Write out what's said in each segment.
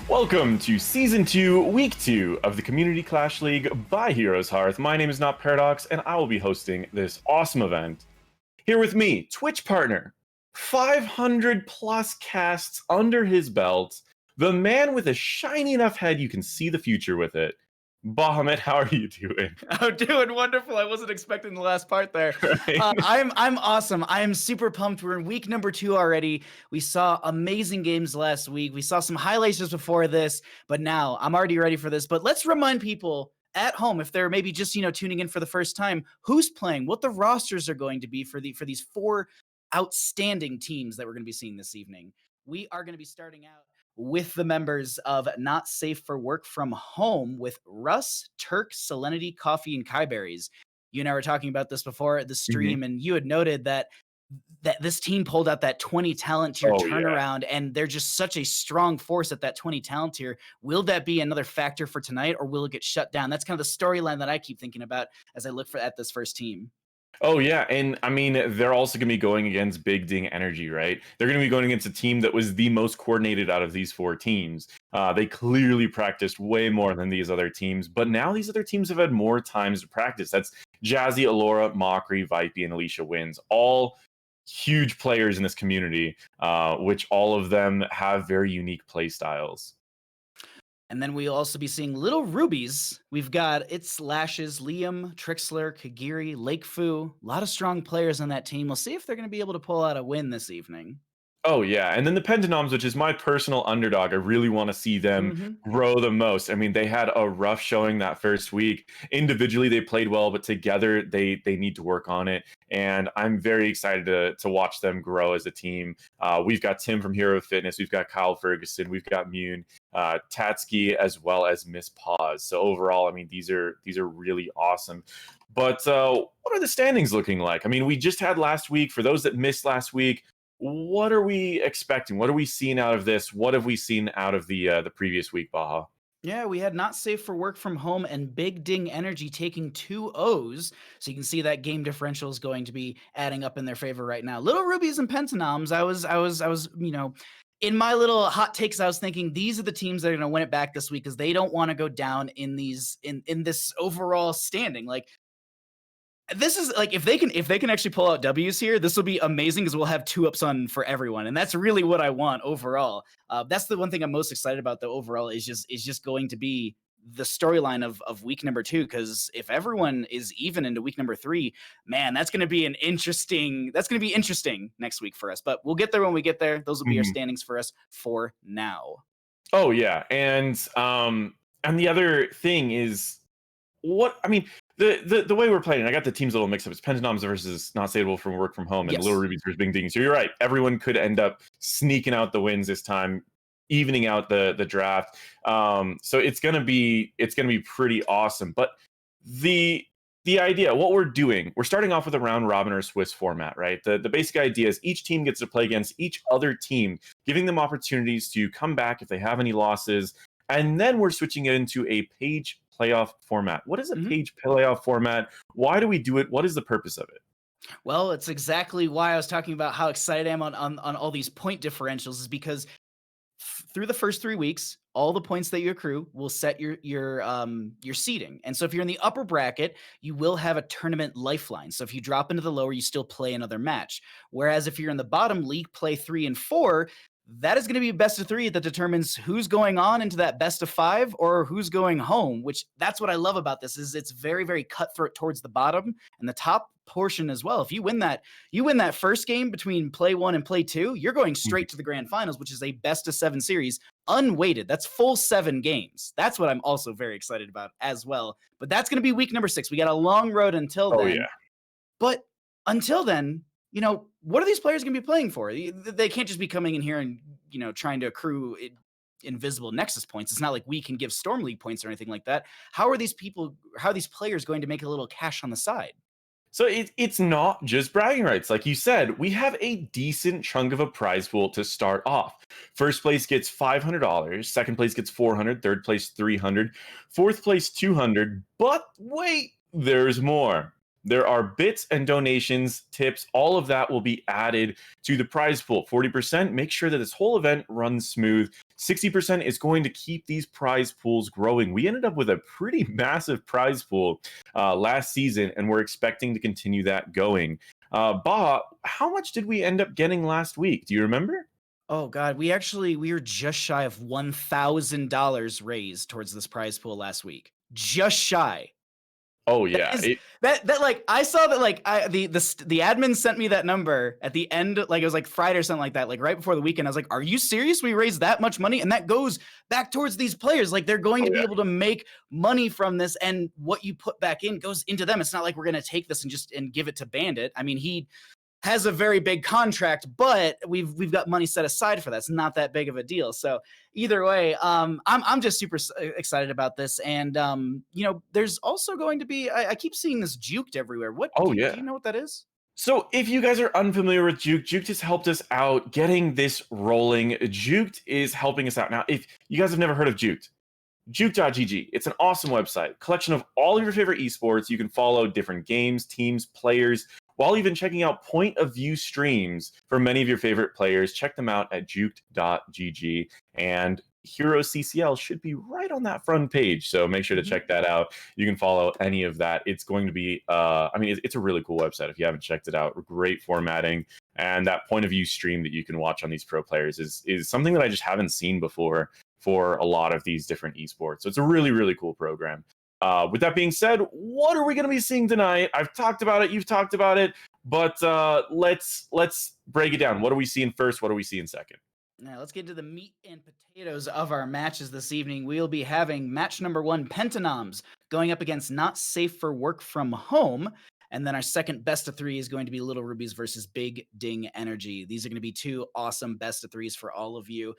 Welcome to Season 2, Week 2 of the Community Clash League by Heroes Hearth. My name is NotParadox, and I will be hosting this awesome event. Here with me, Twitch partner, 500 plus casts under his belt, the man with a shiny enough head you can see the future with it. Bahamut, how are you doing? I'm doing wonderful. I wasn't expecting the last part there. Right. I'm awesome. I am super pumped. We're in week number 2 already. We saw amazing games last week. We saw some highlights just before this, but now I'm already ready for this. But let's remind people at home, if they're maybe just tuning in for the first time, who's playing, what the rosters are going to be for these 4 outstanding teams that we're going to be seeing this evening. We are going to be starting out with the members of Not Safe for Work from Home with Russ, Turk, Selenityy, Coffee, and Kiyeberries. You and I were talking about this before the stream, and you had noted that this team pulled out that 20 talent tier turnaround, and they're just such a strong force at that 20 talent tier. Will that be another factor for tonight, or will it get shut down? That's kind of the storyline that I keep thinking about as I look at this first team. Oh, yeah. And I mean, they're also going to be going against Big Ding Energy, right? They're going to be going against a team that was the most coordinated out of these 4 teams. They clearly practiced way more than these other teams, but now these other teams have had more times to practice. That's Jazzy, Alora, Mockery, Vipey, and Alicia Wins. All huge players in this community, which all of them have very unique play styles. And then we'll also be seeing Little Rubies. We've got It's Lashes, Liam, Trixler, Kagiri, Lakefu. A lot of strong players on that team. We'll see if they're going to be able to pull out a win this evening. Oh, yeah. And then the PentaNoms, which is my personal underdog. I really want to see them grow the most. I mean, they had a rough showing that first week. Individually, they played well, but together, they need to work on it. And I'm very excited to watch them grow as a team. We've got Tim from Hero Fitness. We've got Kyle Fergusson. We've got Mewn, Tatskichu, as well as Misspaws. So overall, I mean, these are really awesome. But what are the standings looking like? I mean, we just had last week. For those that missed last week, what are we expecting? What are we seeing out of this? What have we seen out of the previous week, Baha? Yeah, we had Not Safe for Work from Home and Big Ding Energy taking 2 O's. So you can see that game differential is going to be adding up in their favor right now. Little Rubies and PentaNoms, I was, in my little hot takes, I was thinking these are the teams that are going to win it back this week because they don't want to go down in this overall standing. Like, this is like if they can actually pull out W's here, this will be amazing because we'll have 2 ups on for everyone, and that's really what I want overall. That's the one thing I'm most excited about. Though overall is just going to be the storyline of week number 2. Because if everyone is even into week number 3, man, that's going to be interesting next week for us. But we'll get there when we get there. Those will be our standings for us for now. Oh yeah, and the other thing is what I mean. The way we're playing, I got the teams a little mixed up. It's PentaNoms versus Not Saveable from Work from Home, and Little Rubies versus Big Ding. So you're right. Everyone could end up sneaking out the wins this time, evening out the draft. So it's gonna be pretty awesome. But the idea, what we're doing, we're starting off with a round robin or Swiss format, right? The basic idea is each team gets to play against each other team, giving them opportunities to come back if they have any losses, and then we're switching it into a page playoff format. What is a page playoff format? Why do we do it? What is the purpose of it? Well, it's exactly why I was talking about how excited I am on all these point differentials, is because through the first 3 weeks, all the points that you accrue will set your seeding. And so if you're in the upper bracket, you will have a tournament lifeline. So if you drop into the lower, you still play another match. Whereas if you're in the bottom, league play 3 and 4, that is going to be a best of 3 that determines who's going on into that best of 5 or who's going home, which that's what I love about this is it's very, very cutthroat towards the bottom and the top portion as well. If you win that first game between play 1 and play 2, you're going straight to the grand finals, which is a best of 7 series unweighted. That's full 7 games. That's what I'm also very excited about as well. But that's going to be week number 6. We got a long road until then. Oh yeah. But until then, what are these players going to be playing for? They can't just be coming in here and, trying to accrue invisible Nexus points. It's not like we can give Storm League points or anything like that. How are these players going to make a little cash on the side? So it's not just bragging rights. Like you said, we have a decent chunk of a prize pool to start off. First place gets $500, second place gets $400, third place $300, fourth place $200, but wait, there's more. There are bits and donations, tips, all of that will be added to the prize pool. 40%, make sure that this whole event runs smooth. 60% is going to keep these prize pools growing. We ended up with a pretty massive prize pool last season, and we're expecting to continue that going. Bah, how much did we end up getting last week? Do you remember? Oh God, we were just shy of $1,000 raised towards this prize pool last week. Just shy. Oh yeah, that like I saw that like the admin sent me that number at the end, like it was like Friday or something like that, like right before the weekend. I was like, "Are you serious? We raised that much money?" And that goes back towards these players. Like they're going to be able to make money from this, and what you put back in goes into them. It's not like we're gonna take this and give it to Bandit. I mean, he has a very big contract, but we've got money set aside for that. It's not that big of a deal. So either way, I'm just super excited about this. And you know, there's also going to be I keep seeing this juked everywhere. Do you know what that is? So if you guys are unfamiliar with Juked has helped us out getting this rolling. Juked is helping us out. Now, if you guys have never heard of Juked, Juke.gg. It's an awesome website, collection of all of your favorite esports. You can follow different games, teams, players, while even checking out point of view streams for many of your favorite players. Check them out at juke.gg, and HeroesCCL should be right on that front page. So make sure to check that out. You can follow any of that. It's going to be, I mean, it's a really cool website if you haven't checked it out. Great formatting. And that point of view stream that you can watch on these pro players is something that I just haven't seen before for a lot of these different esports. So it's a really, really cool program. With that being said, what are we going to be seeing tonight? I've talked about it, you've talked about it, but let's break it down. What are we seeing first? What are we seeing second? Now let's get to the meat and potatoes of our matches this evening. We'll be having match number 1, PentaNoms, going up against Not Safe for Work from Home. And then our second best of 3 is going to be Little Rubies versus Big Ding Energy. These are going to be 2 awesome best of 3s for all of you.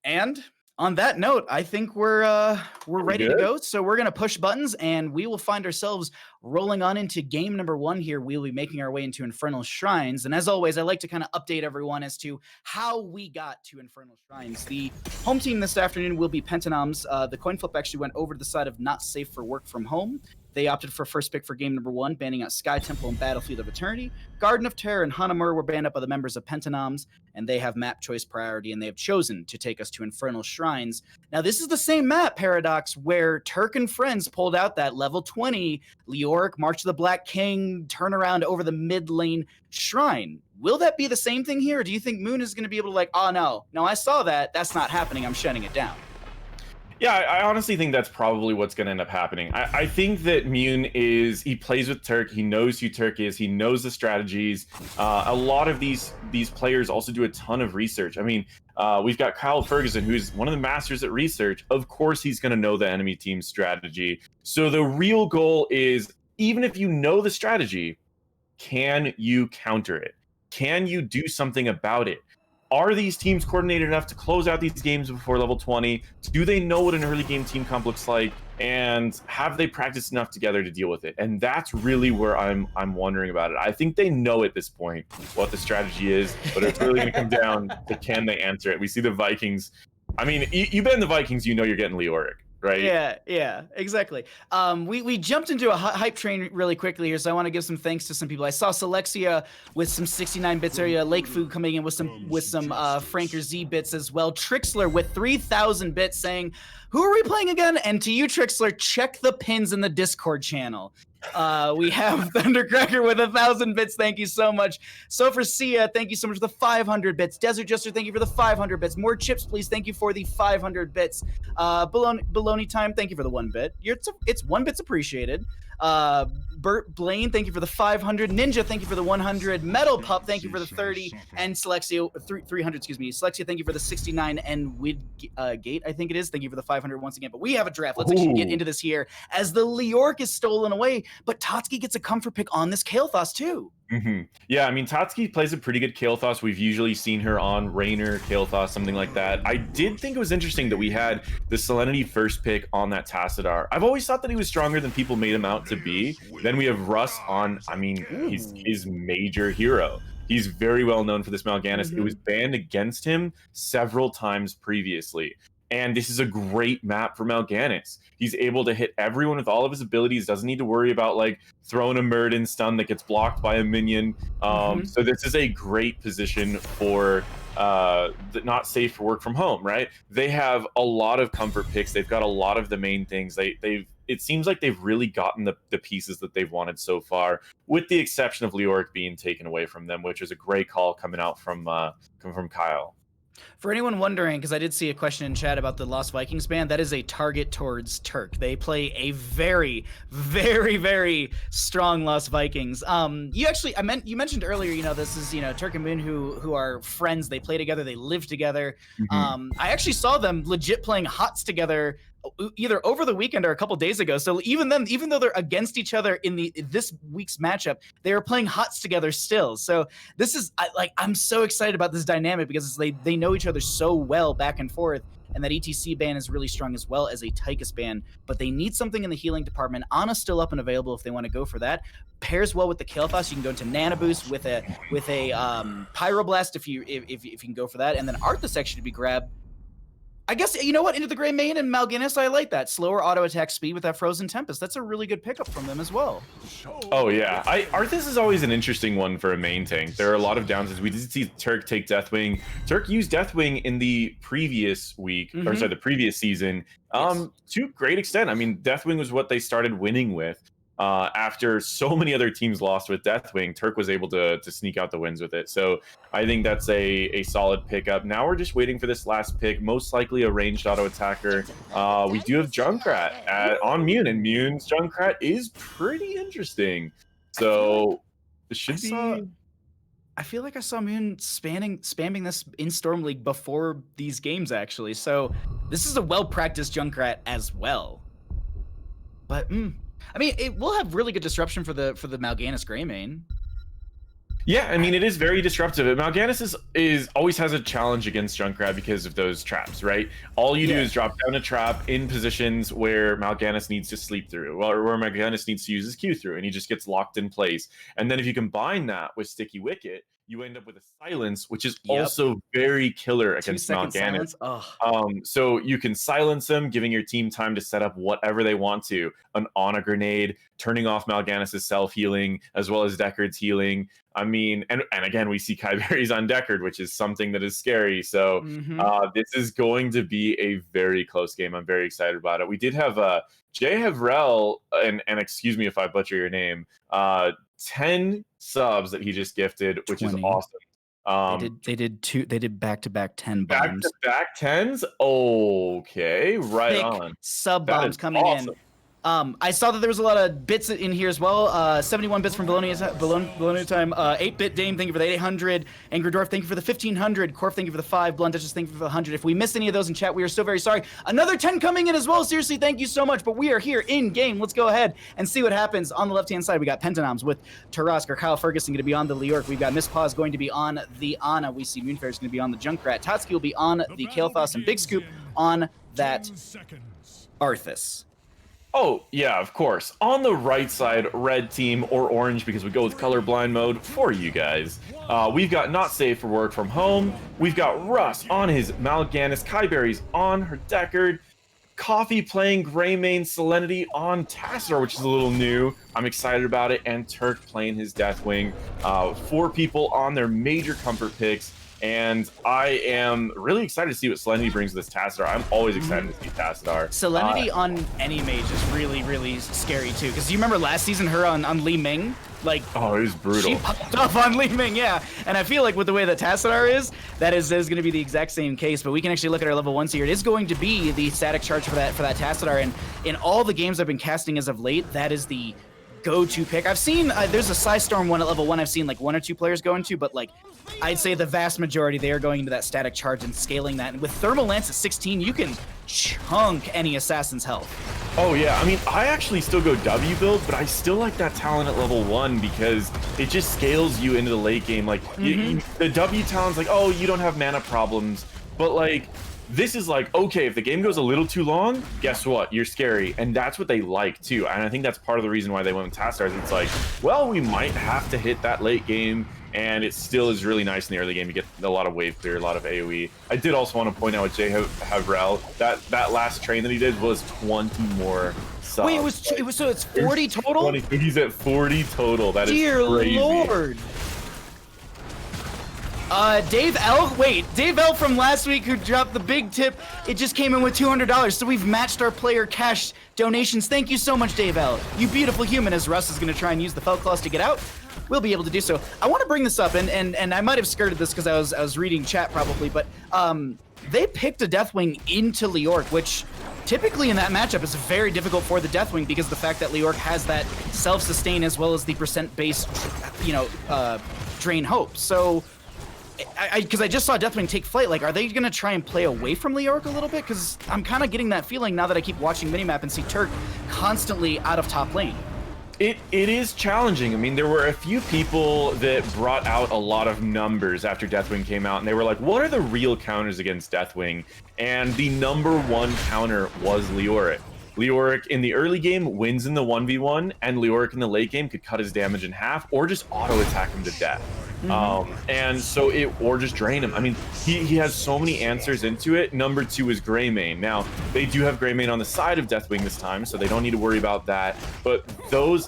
And on that note, I think we're ready to go. So we're going to push buttons, and we will find ourselves rolling on into game number 1 here. We'll be making our way into Infernal Shrines. And as always, I like to kind of update everyone as to how we got to Infernal Shrines. The home team this afternoon will be PentaNoms. The coin flip actually went over to the side of Not Safe for Work from Home. They opted for first pick for game number 1, banning out Sky Temple and Battlefield of Eternity. Garden of Terror and Hanamura were banned up by the members of PentaNoms, and they have map choice priority, and they have chosen to take us to Infernal Shrines. Now, this is the same map, Paradox, where Turk and friends pulled out that level 20 Leoric March of the Black King turnaround over the mid lane shrine. Will that be the same thing here, or do you think Moon is going to be able to oh, no, I saw that. That's not happening. I'm shutting it down. Yeah, I honestly think that's probably what's going to end up happening. I think that Mewn he plays with Turk. He knows who Turk is. He knows the strategies. A lot of these players also do a ton of research. I mean, we've got Kyle Fergusson, who's one of the masters at research. Of course, he's going to know the enemy team's strategy. So the real goal is, even if you know the strategy, can you counter it? Can you do something about it? Are these teams coordinated enough to close out these games before level 20? Do they know what an early game team comp looks like? And have they practiced enough together to deal with it? And that's really where I'm wondering about it. I think they know at this point what the strategy is, but it's really going to come down to, can they answer it? We see the Vikings. I mean, you bet in the Vikings, you know you're getting Leoric, right? Yeah, exactly. We jumped into a hype train really quickly here, so I want to give some thanks to some people. I saw Selexia with some 69 bits area, Lake Food coming in with some Franker Z bits as well. Trixler with 3,000 bits saying, "Who are we playing again?" And to you, Trixler, check the pins in the Discord channel. We have Thundercracker with 1,000 bits. Thank you so much. So for Sia, thank you so much for the 500 bits. Desert Jester, thank you for the 500 bits. More chips, please. Thank you for the 500 bits. Baloney Time, thank you for the 1 bit. It's 1 bit's appreciated. Bert Blaine, thank you for the 500. Ninja, thank you for the 100. Metal Pup, thank you for the 30. And Selexia, 300, excuse me. Selexia, thank you for the 69. And Widgate, I think it is. Thank you for the 500 once again. But we have a draft. Let's actually get into this here as the Leoric is stolen away. But Tatskichu gets a comfort pick on this Kael'thas too. Yeah, I mean, Tatskichu plays a pretty good Kael'thas. We've usually seen her on Raynor, Kael'thas, something like that. I did think it was interesting that we had the Selenityy first pick on that Tassadar. I've always thought that he was stronger than people made him out to be. Then we have Russ on, I mean, he's his major hero. He's very well known for this Mal'Ganis. It was banned against him several times previously. And this is a great map for Mal'Ganis. He's able to hit everyone with all of his abilities, doesn't need to worry about like throwing a Meudon stun that gets blocked by a minion. So this is a great position for not safe for work from home, right? They have a lot of comfort picks. They've got a lot of the main things. It seems like they've really gotten the pieces that they've wanted so far, with the exception of Leoric being taken away from them, which is a great call coming out from Kyle. For anyone wondering, because I did see a question in chat about the Lost Vikings ban, that is a target towards Turk. They play a very, very, very strong Lost Vikings. You mentioned earlier, you know, this is, you know, Turk and Moon who are friends. They play together. They live together. I actually saw them legit playing HOTS together either over the weekend or a couple days ago. So even though they're against each other in this week's matchup, they are playing HOTS together still. So this is I'm so excited about this dynamic because they know each other so well back and forth, and that ETC ban is really strong as well as a Tychus ban. But they need something in the healing department. Ana's still up and available if they want to go for that. Pairs well with the Kael'thas. You can go into Nana Boost with a Pyroblast if you can go for that, and then Arthas actually to be grabbed. I guess, you know what, into the Greymane and Mal'Ganis, I like that. Slower auto attack speed with that Frozen Tempest. That's a really good pickup from them as well. Oh, yeah. Arthas is always an interesting one for a main tank. There are a lot of downsides. We did see Turk take Deathwing. Turk used Deathwing in the previous week, or sorry, the previous season, to great extent. I mean, Deathwing was what they started winning with. After so many other teams lost with Deathwing, Turk was able to sneak out the wins with it. So I think that's a solid pickup. Now we're just waiting for this last pick, most likely a ranged auto attacker. We do have Junkrat on Mewn, and Mewn's Junkrat is pretty interesting. So it should be. I feel like I saw Mewn spamming this in Storm League before these games, actually. So this is a well-practiced Junkrat as well. But I mean, it will have really good disruption for the Mal'Ganis Greymane. Yeah, I mean, it is very disruptive. Mal'Ganis is always has a challenge against Junkrat because of those traps, right? All you do is drop down a trap in positions where Mal'Ganis needs to sleep through, or where Mal'Ganis needs to use his Q through, and he just gets locked in place. And then if you combine that with Sticky Wicket, you end up with a silence, which is also very killer against Mal'Ganis. So you can silence them, giving your team time to set up whatever they want to. An Ana grenade, turning off Mal'Ganis' self-healing, as well as Deckard's healing. I mean, and again, we see Kiyeberries on Deckard, which is something that is scary. So this is going to be a very close game. I'm very excited about it. We did have Jay Hevrel, and excuse me if I butcher your name, 10 subs that he just gifted, which 20. Is awesome. They did back-to-back 10 bombs. Back-to-back 10s? Okay, right on. Sub bombs coming in. I saw that there was a lot of bits in here as well. 71 bits from Bologna time. 8-bit Dame, thank you for the 800. Angry Dwarf, thank you for the 1500. Corf, thank you for the 5. Blunt Duchess, thank you for the 100. If we missed any of those in chat, we are so very sorry. Another 10 coming in as well. Seriously, thank you so much. But we are here in game. Let's go ahead and see what happens. On the left-hand side, we got PentaNoms with Tarask, Kyle Fergusson going to be on the Leoric. We've got Misspaws going to be on the Ana. We see Mewnfare is going to be on the Junkrat. Tatskichu will be on the Kael'thas, and Big Scoop on that Arthas. Oh, yeah, of course. On the right side, red team or orange, because we go with colorblind mode for you guys. We've got Not Safe for Work from Home. We've got Russ on his Mal'Ganis, Kiyeberries on her Deckard, Coffee playing Greymane, Selenityy on Tassadar, which is a little new. I'm excited about it. And Turk playing his Deathwing. 4 people on their major comfort picks. And I am really excited to see what Selenityy brings to this Tassadar. I'm always excited to see Tassadar. Selenityy on any mage is really, really scary too. Because you remember last season her on Li Ming? Like, oh, it was brutal. She popped off on Li Ming, yeah. And I feel like with the way that Tassadar is, that is going to be the exact same case. But we can actually look at our level 1s here. It is going to be the static charge for that Tassadar. And in all the games I've been casting as of late, that is the go-to pick. I've seen there's a Psystorm one at level 1 I've seen like 1 or 2 players go into, but like I'd say the vast majority they are going into that static charge and scaling that. And with Thermal Lance at 16, you can chunk any assassin's health. Oh yeah, I mean, I actually still go W build, but I still like that talent at level 1 because it just scales you into the late game. Like the W talent's like, oh, you don't have mana problems, but like this is like, okay, if the game goes a little too long, guess what? You're scary. And that's what they like too. And I think that's part of the reason why they went with Tassadar. It's like, well, we might have to hit that late game and it still is really nice in the early game. You get a lot of wave clear, a lot of AoE. I did also want to point out with Jay Havrel, that last train that he did was 20 more subs. Wait, it was so it's 40 total? 20, he's at 40 total. That is Dear crazy. Lord. Dave L from last week who dropped the big tip, it just came in with $200, so we've matched our player cash donations. Thank you so much, Dave L. You beautiful human. As Russ is going to try and use the felt claws to get out, we'll be able to do so. I want to bring this up, and I might have skirted this because I was reading chat probably, but they picked a Deathwing into Leoric, which typically in that matchup is very difficult for the Deathwing because of the fact that Leoric has that self-sustain as well as the percent-based, drain hope. So, because I just saw Deathwing take flight, like, are they going to try and play away from Leoric a little bit? Because I'm kind of getting that feeling now that I keep watching Minimap and see Turk constantly out of top lane. It is challenging. I mean, there were a few people that brought out a lot of numbers after Deathwing came out, and they were like, what are the real counters against Deathwing? And the #1 counter was Leoric. Leoric in the early game wins in the 1v1, and Leoric in the late game could cut his damage in half or just auto attack him to death. And so or just drain him. I mean, he has so many answers into it. #2 is Greymane. Now, they do have Greymane on the side of Deathwing this time, so they don't need to worry about that. But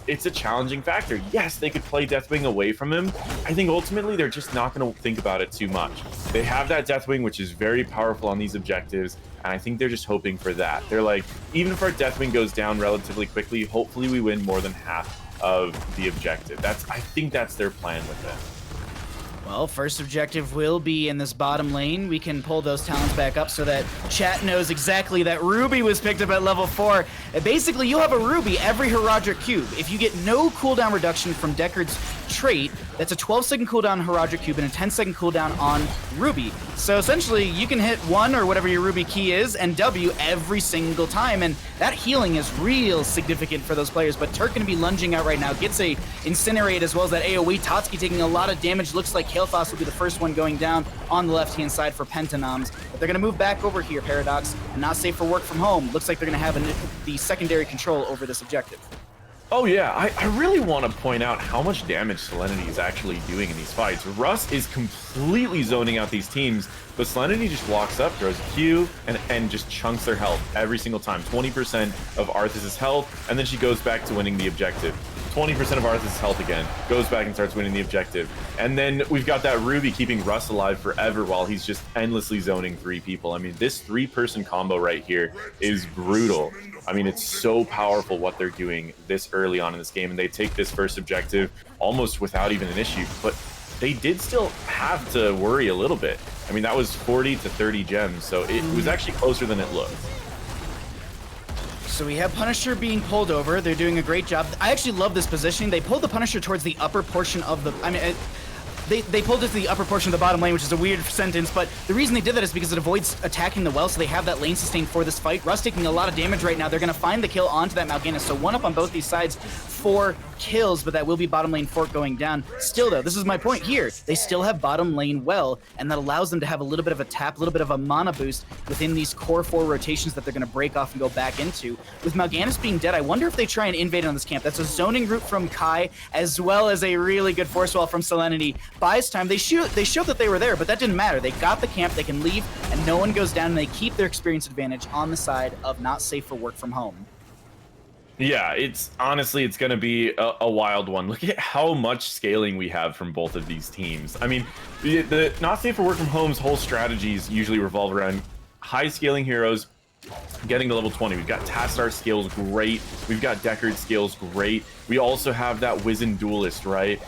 it's a challenging factor. Yes, they could play Deathwing away from him. I think ultimately they're just not going to think about it too much. They have that Deathwing, which is very powerful on these objectives, and I think they're just hoping for that. They're like, even if our Deathwing goes down relatively quickly, hopefully we win more than half of the objective. I think that's their plan with it. Well, first objective will be in this bottom lane. We can pull those talents back up so that chat knows exactly that Ruby was picked up at level 4. Basically, you'll have a Ruby every Herodric cube. If you get no cooldown reduction from Deckard's trait, that's a 12-second cooldown on Herodric cube and a 10-second cooldown on Ruby. So essentially, you can hit 1 or whatever your Ruby key is and W every single time, and that healing is real significant for those players. But Turk gonna be lunging out right now, gets a Incinerate as well as that AoE. Tatskichu taking a lot of damage. Looks like Kael'thas will be the first one going down on the left-hand side for PentaNoms. But they're gonna move back over here, Paradox, and not safe for work from home. Looks like they're gonna have the secondary control over this objective. Oh yeah, I really want to point out how much damage Selenityy is actually doing in these fights. Russ is completely zoning out these teams, but Selenityy just walks up, throws a Q, and just chunks their health every single time. 20% of Arthas' health, and then she goes back to winning the objective. 20% of Arthas' health again, goes back and starts winning the objective. And then we've got that Ruby keeping Russ alive forever while he's just endlessly zoning 3 people. I mean, this 3-person combo right here is brutal. I mean, it's so powerful what they're doing this early on in this game, and they take this first objective almost without even an issue, but they did still have to worry a little bit. I mean, that was 40 to 30 gems, so it was actually closer than it looked. So we have Punisher being pulled over. They're doing a great job. I actually love this positioning. They pulled the Punisher towards the upper portion of the... They pulled it to the upper portion of the bottom lane, which is a weird sentence, but the reason they did that is because it avoids attacking the well, so they have that lane sustain for this fight. Russ taking a lot of damage right now. They're going to find the kill onto that Mal'Ganis, so 1 up on both these sides, 4 kills, but that will be bottom lane fork going down. Still, though, this is my point here. They still have bottom lane well, and that allows them to have a little bit of a tap, a little bit of a mana boost within these core 4 rotations that they're going to break off and go back into. With Mal'Ganis being dead, I wonder if they try and invade on this camp. That's a zoning route from Kai, as well as a really good force wall from Selenityy. Buys time. They showed that they were there, but that didn't matter. They got the camp, they can leave, and no one goes down, and they keep their experience advantage on the side of not safe for work from home. Yeah, it's going to be a wild one. Look at how much scaling we have from both of these teams. I mean, the not safe for work from home's whole strategies usually revolve around high scaling heroes getting to level 20. We've got Tastar skills, great. We've got Deckard skills, great. We also have that Wizened Duelist, right?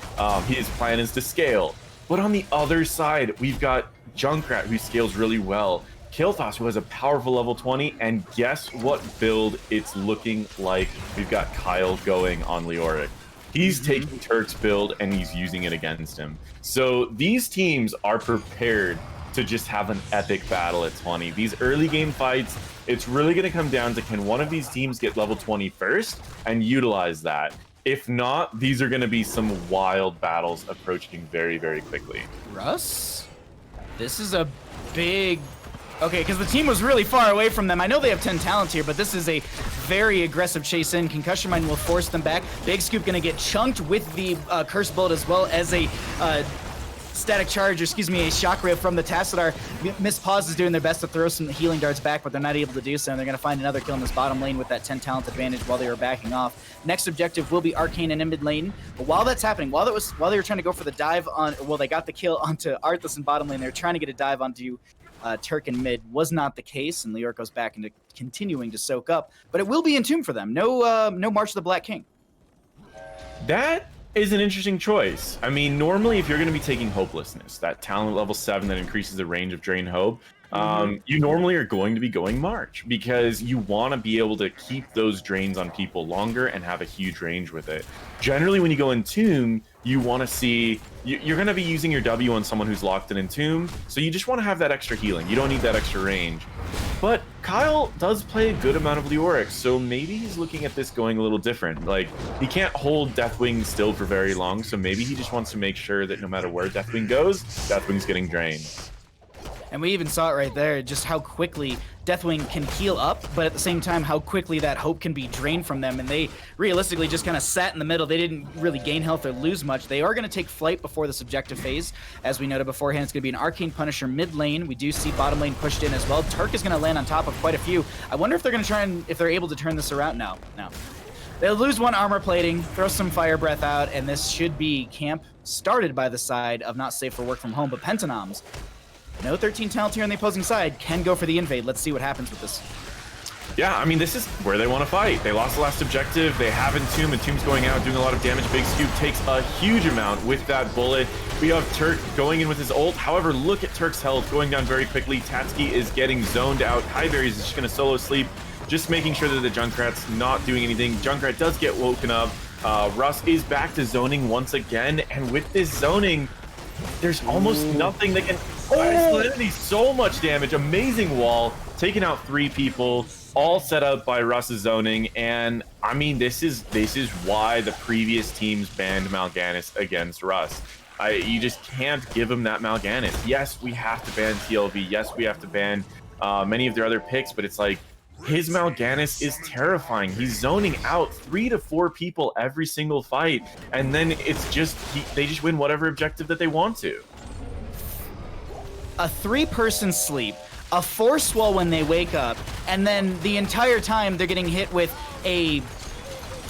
His plan is to scale. But on the other side, we've got Junkrat, who scales really well. Kael'thas, who has a powerful level 20, and guess what build it's looking like? We've got Kyle going on Leoric. He's taking Turk's build, and he's using it against him. So these teams are prepared to just have an epic battle at 20. These early game fights, it's really going to come down to, can one of these teams get level 20 first and utilize that? If not, these are going to be some wild battles approaching very, very quickly. Russ? This is a big... Okay, because the team was really far away from them. I know they have 10 talents here, but this is a very aggressive chase in. Concussion Mine will force them back. Big Scoop going to get chunked with the Curse Bullet as well as a static charge, or excuse me, a shockwave from the Tassadar. Misspaws is doing their best to throw some healing darts back, but they're not able to do so, and they're going to find another kill in this bottom lane with that 10 talent advantage while they were backing off. Next objective will be Arcane and in mid lane, but while that's happening, while they were trying to go for the dive on, well, they got the kill onto Arthas in bottom lane, they were trying to get a dive onto Turk in mid. Was not the case, and Leoric goes back into continuing to soak up, but it will be Entomb for them. No March of the Black King. That is an interesting choice. I mean, normally if you're going to be taking Hopelessness, that talent level 7 that increases the range of Drain Hope, you normally are going to be going March because you want to be able to keep those drains on people longer and have a huge range with it. Generally, when you go Entomb, you want to see, you're going to be using your W on someone who's locked in Entomb, so you just want to have that extra healing. You don't need that extra range. But Kyle does play a good amount of Leoric, so maybe he's looking at this going a little different. Like, he can't hold Deathwing still for very long, so maybe he just wants to make sure that no matter where Deathwing goes, Deathwing's getting drained. And we even saw it right there, just how quickly Deathwing can heal up, but at the same time, how quickly that hope can be drained from them. And they realistically just kind of sat in the middle. They didn't really gain health or lose much. They are going to take flight before this objective phase. As we noted beforehand, it's going to be an Arcane Punisher mid lane. We do see bottom lane pushed in as well. Turk is going to land on top of quite a few. I wonder if they're going to try and, if they're able to turn this around. No. They'll lose one armor plating, throw some fire breath out, and this should be camp started by the side of not safe for work from home, but PentaNoms. No 13 talent here on the opposing side, can go for the invade. Let's see what happens with this. Yeah, I mean, this is where they want to fight. They lost the last objective. They have Entomb. Entomb's going out, doing a lot of damage. Big Scoop takes a huge amount with that bullet. We have Turk going in with his ult. However, look at Turk's health going down very quickly. Tatskichu is getting zoned out. Kiyeberries is just going to solo sleep, just making sure that the Junkrat's not doing anything. Junkrat does get woken up. Russ is back to zoning once again, and with this zoning, there's almost nothing that can... Selenityy, so much damage. Amazing wall, taking out 3 people, all set up by Russ's zoning. And I mean, this is why the previous teams banned Mal'Ganis against Russ. You just can't give him that Mal'Ganis. Yes, we have to ban TLV. Yes, we have to ban many of their other picks, but it's like, his Mal'Ganis is terrifying. He's zoning out 3 to 4 people every single fight, and then it's just they just win whatever objective that they want to. A 3-person sleep, a force wall when they wake up, and then the entire time they're getting hit with a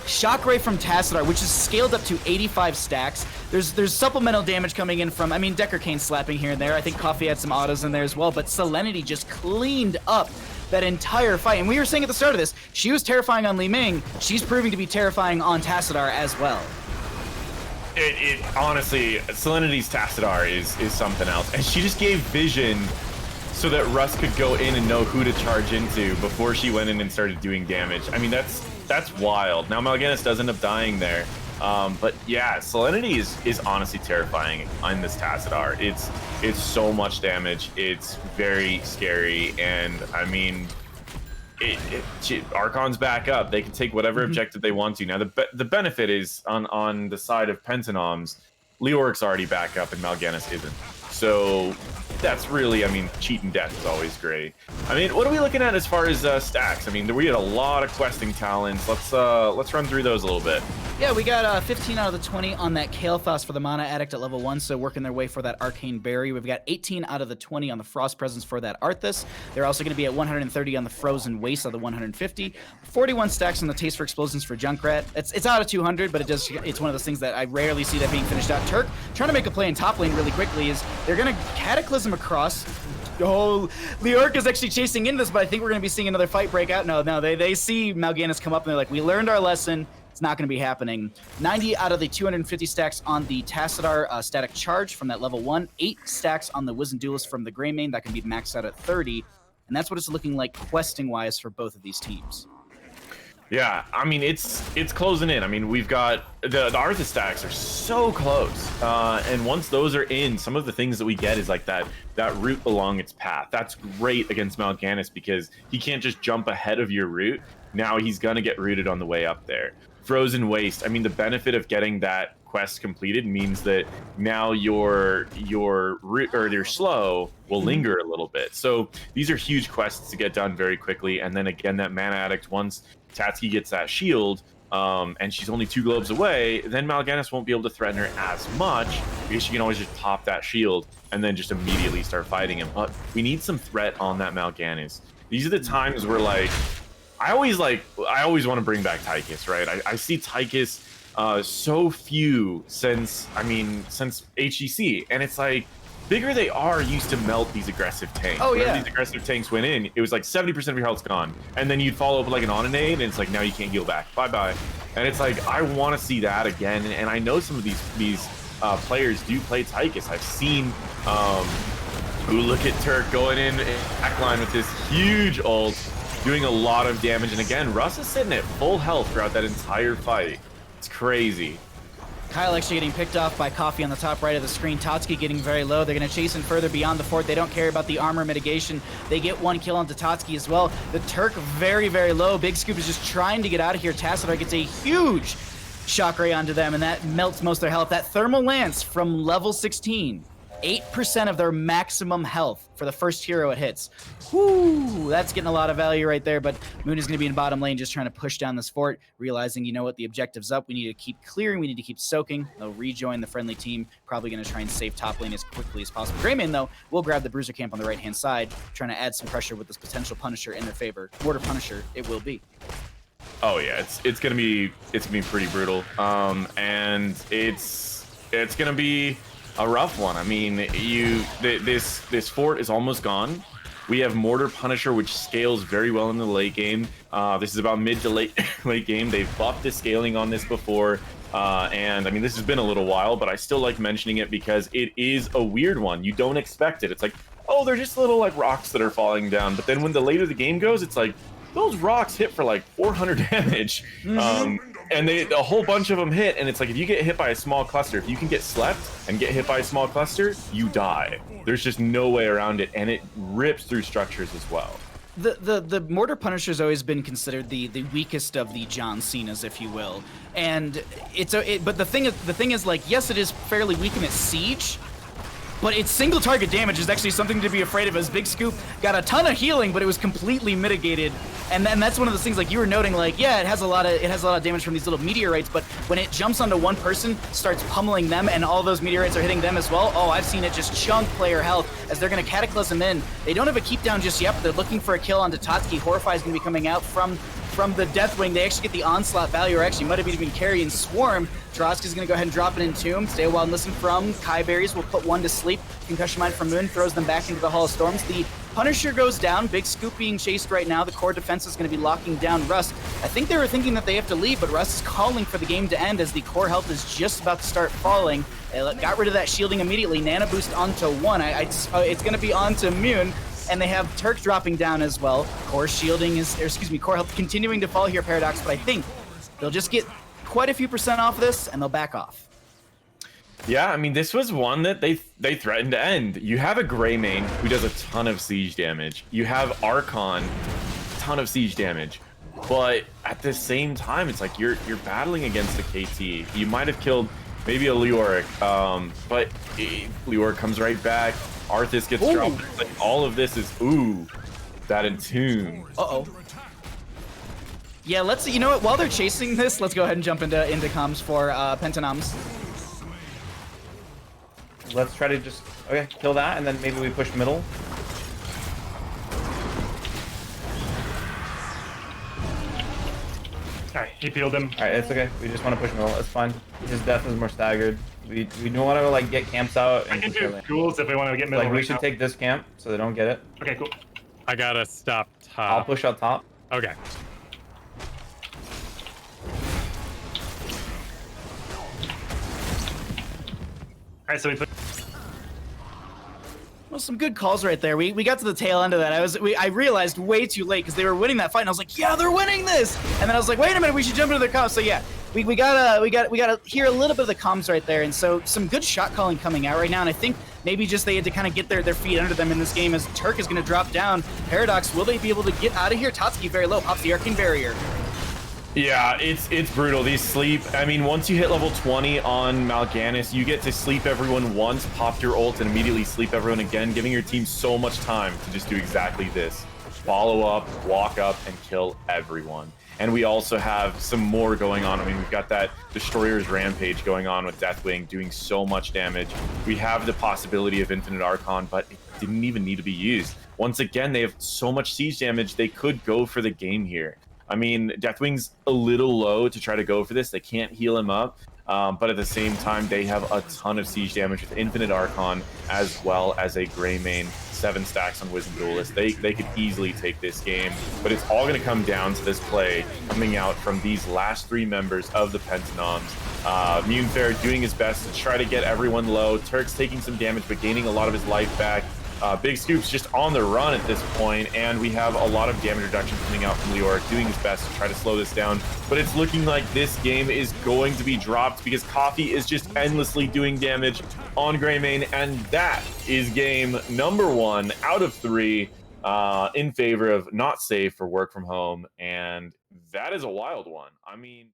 Shockwave from Tassadar, which is scaled up to 85 stacks. There's supplemental damage coming in from, I mean, Decker Kane slapping here and there. I think Coffee had some autos in there as well, but Selenityy just cleaned up that entire fight. And we were saying at the start of this, she was terrifying on Li Ming. She's proving to be terrifying on Tassadar as well. It honestly, Selenityy's Tassadar is something else. And she just gave vision so that Russ could go in and know who to charge into before she went in and started doing damage. I mean, that's wild. Now Mal'Ganis does end up dying there. But yeah, Selenityy is honestly terrifying on this Tassadar. It's so much damage. It's very scary, and I mean, Archon's back up. They can take whatever objective they want to. Now the benefit is on the side of PentaNoms, Leoric's already back up and Mal'Ganis isn't. So that's really, I mean, cheating death is always great. I mean, what are we looking at as far as stacks? I mean, we had a lot of questing talents. Let's run through those a little bit. Yeah, we got 15 out of the 20 on that Kael'thas for the Mana Addict at level 1, so working their way for that Arcane Berry. We've got 18 out of the 20 on the Frost Presence for that Arthas. They're also going to be at 130 on the Frozen Waste of the 150. 41 stacks on the Taste for Explosions for Junkrat. It's out of 200, but it's one of those things that I rarely see that being finished out. Turk trying to make a play in top lane really quickly is they're going to Cataclysm across. Oh, Leoric is actually chasing into this, but I think we're going to be seeing another fight break out. No, they see Mal'Ganis come up and they're like, we learned our lesson. It's not going to be happening. 90 out of the 250 stacks on the Tassadar static charge from that level 1. 8 stacks on the Wizened Duelist from the Greymane. That can be maxed out at 30. And that's what it's looking like questing-wise for both of these teams. Yeah, I mean, it's closing in. I mean, we've got the Arthas stacks are so close, and once those are in, some of the things that we get is like that route along its path. That's great against Mal'Ganis because he can't just jump ahead of your route. Now he's gonna get rooted on the way up there. Frozen Waste. I mean, the benefit of getting that quest completed means that now your route or your slow will linger a little bit. So these are huge quests to get done very quickly, and then again, that Mana Addict once Tatskichu gets that shield, and she's only 2 globes away, then Mal'Ganis won't be able to threaten her as much because she can always just pop that shield and then just immediately start fighting him. But we need some threat on that Mal'Ganis. These are the times where, like, I always want to bring back Tychus, right? I see Tychus so few since HCC, and it's like, bigger they are used to melt these aggressive tanks. Oh, Whenever yeah. these aggressive tanks went in, it was like 70% of your health's gone. And then you'd follow up with like an Ononade, and it's like, now you can't heal back. Bye-bye. And it's like, I want to see that again. And I know some of these players do play Tychus. I've seen, look at Turk going in backline with this huge ult, doing a lot of damage. And again, Russ is sitting at full health throughout that entire fight. It's crazy. Kyle actually getting picked off by Coffee on the top right of the screen. Tatskichu getting very low. They're going to chase in further beyond the fort. They don't care about the armor mitigation. They get 1 kill onto Tatskichu as well. The Turk very, very low. Big Scoop is just trying to get out of here. Tassadar gets a huge shock ray onto them, and that melts most of their health. That Thermal Lance from level 16. 8% of their maximum health for the first hero it hits. Whoo, that's getting a lot of value right there, but Moon is going to be in bottom lane just trying to push down this fort, realizing, you know what, the objective's up. We need to keep clearing. We need to keep soaking. They'll rejoin the friendly team, probably going to try and save top lane as quickly as possible. Greymane, though, will grab the Bruiser camp on the right-hand side, trying to add some pressure with this potential Punisher in their favor. Mortar Punisher, it will be. Oh yeah, it's gonna be pretty brutal, and it's gonna be a rough one. I mean, this fort is almost gone. We have Mortar Punisher, which scales very well in the late game. This is about mid to late game. They've buffed the scaling on this before, and I mean, this has been a little while, but I still like mentioning it because it is a weird one. You don't expect it. It's like, oh, they're just little like rocks that are falling down. But then when the later the game goes, it's like, those rocks hit for like 400 damage. And a whole bunch of them hit, and it's like, if you get hit by a small cluster, if you can get slept and get hit by a small cluster, you die. There's just no way around it, and it rips through structures as well. The Mortar Punisher's always been considered the weakest of the John Cenas, if you will, and but the thing is, like, yes, it is fairly weak in its siege, but its single target damage is actually something to be afraid of, as Big Scoop got a ton of healing, but it was completely mitigated. And then that's one of those things, like you were noting, like, yeah, it has a lot of damage from these little meteorites, but when it jumps onto one person, starts pummeling them, and all those meteorites are hitting them as well, oh, I've seen it just chunk player health as they're going to Cataclysm in. They don't have a keep down just yet, but they're looking for a kill onto Tatskichu. Horrify is going to be coming out from the Deathwing. They actually get the onslaught value, or actually might have even carry and swarm. Drosk is going to go ahead and drop it in Tomb. Stay a while and listen from Kiyeberries. Will put one to sleep. Concussion Mine from Moon throws them back into the Hall of Storms. The Punisher goes down. Big Scoop being chased right now. The core defense is going to be locking down Russ. I think they were thinking that they have to leave, but Russ is calling for the game to end as the core health is just about to start falling. They got rid of that shielding immediately. Nano boost onto one. It's going to be onto Mewn. And they have Turk dropping down as well. Core shielding core health continuing to fall here, Paradox, but I think they'll just get quite a few % off this, and they'll back off. Yeah, I mean, this was one that they threatened to end. You have a Greymane who does a ton of siege damage. You have Archon, a ton of siege damage. But at the same time, it's like you're battling against the KT. You might have killed maybe a Leoric, but Leoric comes right back. Arthas gets dropped. Like, all of this is that Entomb. Yeah, let's, you know what, while they're chasing this, let's go ahead and jump into comms for PentaNoms. Let's try to just kill that, and then maybe we push middle. Alright, he peeled him. Alright, it's okay. We just want to push middle. It's fine. His death is more staggered. We don't want to like get camps out and I can do ghouls if we want to get middle. like we right should now. take this camp so they don't get it. Okay, cool. I gotta stop top. I'll push out top. Okay. Alright, so we put. Well, some good calls right there. We got to the tail end of that. I realized way too late because they were winning that fight, and I was like, yeah, they're winning this. And then I was like, wait a minute, we should jump into their comms. So yeah, we gotta hear a little bit of the comms right there, and so some good shot calling coming out right now. And I think maybe just they had to kind of get their feet under them in this game as Turk is going to drop down. Paradox, will they be able to get out of here? Tatskichu very low, pops the Arcane Barrier. Yeah, it's brutal. These sleep, I mean, once you hit level 20 on Mal'Ganis, you get to sleep everyone once, pop your ult, and immediately sleep everyone again, giving your team so much time to just do exactly this. follow up, walk up, and kill everyone. And we also have some more going on. I mean, we've got that Destroyer's Rampage going on with Deathwing doing so much damage. We have the possibility of Infinite Archon, but it didn't even need to be used. Once again, they have so much siege damage, they could go for the game here. I mean, Deathwing's a little low to try to go for this. They can't heal him up. But at the same time, they have a ton of siege damage with Infinite Archon, as well as a Greymane, 7 stacks on Wisdom Duelist. They could easily take this game, but it's all going to come down to this play coming out from these last 3 members of the PentaNoms. Mewnfare doing his best to try to get everyone low. Turk's taking some damage, but gaining a lot of his life back. Big Scoop's just on the run at this point, and we have a lot of damage reduction coming out from Leoric, doing his best to try to slow this down. But it's looking like this game is going to be dropped because Coffee is just endlessly doing damage on Greymane, and that is game number 1 out of 3 in favor of Not Safe for Work From Home, and that is a wild one. I mean,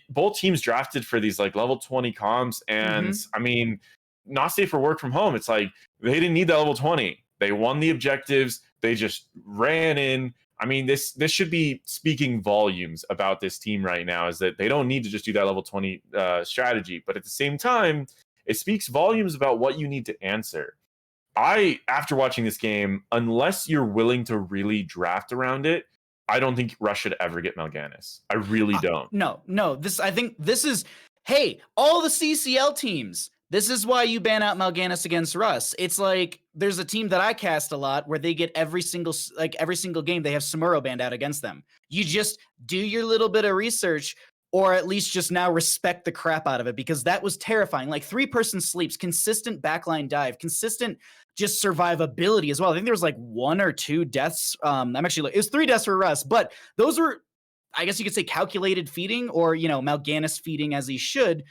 both teams drafted for these like level 20 comms, and I mean, Not Safe for Work From Home, it's like they didn't need that level 20. They won the objectives. They just ran in. I mean, this should be speaking volumes about this team right now, is that they don't need to just do that level 20 strategy. But at the same time, it speaks volumes about what you need to answer. After watching this game, unless you're willing to really draft around it, I don't think Russ should ever get Mal'Ganis. I really don't. No. I think this is, hey, all the CCL teams, this is why you ban out Mal'Ganis against Russ. It's like there's a team that I cast a lot where they get every single game they have Samuro banned out against them. You just do your little bit of research, or at least just now respect the crap out of it, because that was terrifying. Like 3-person sleeps, consistent backline dive, consistent just survivability as well. I think there was like 1 or 2 deaths. It was 3 deaths for Russ, but those were, I guess you could say, calculated feeding, or Mal'Ganis feeding as he should.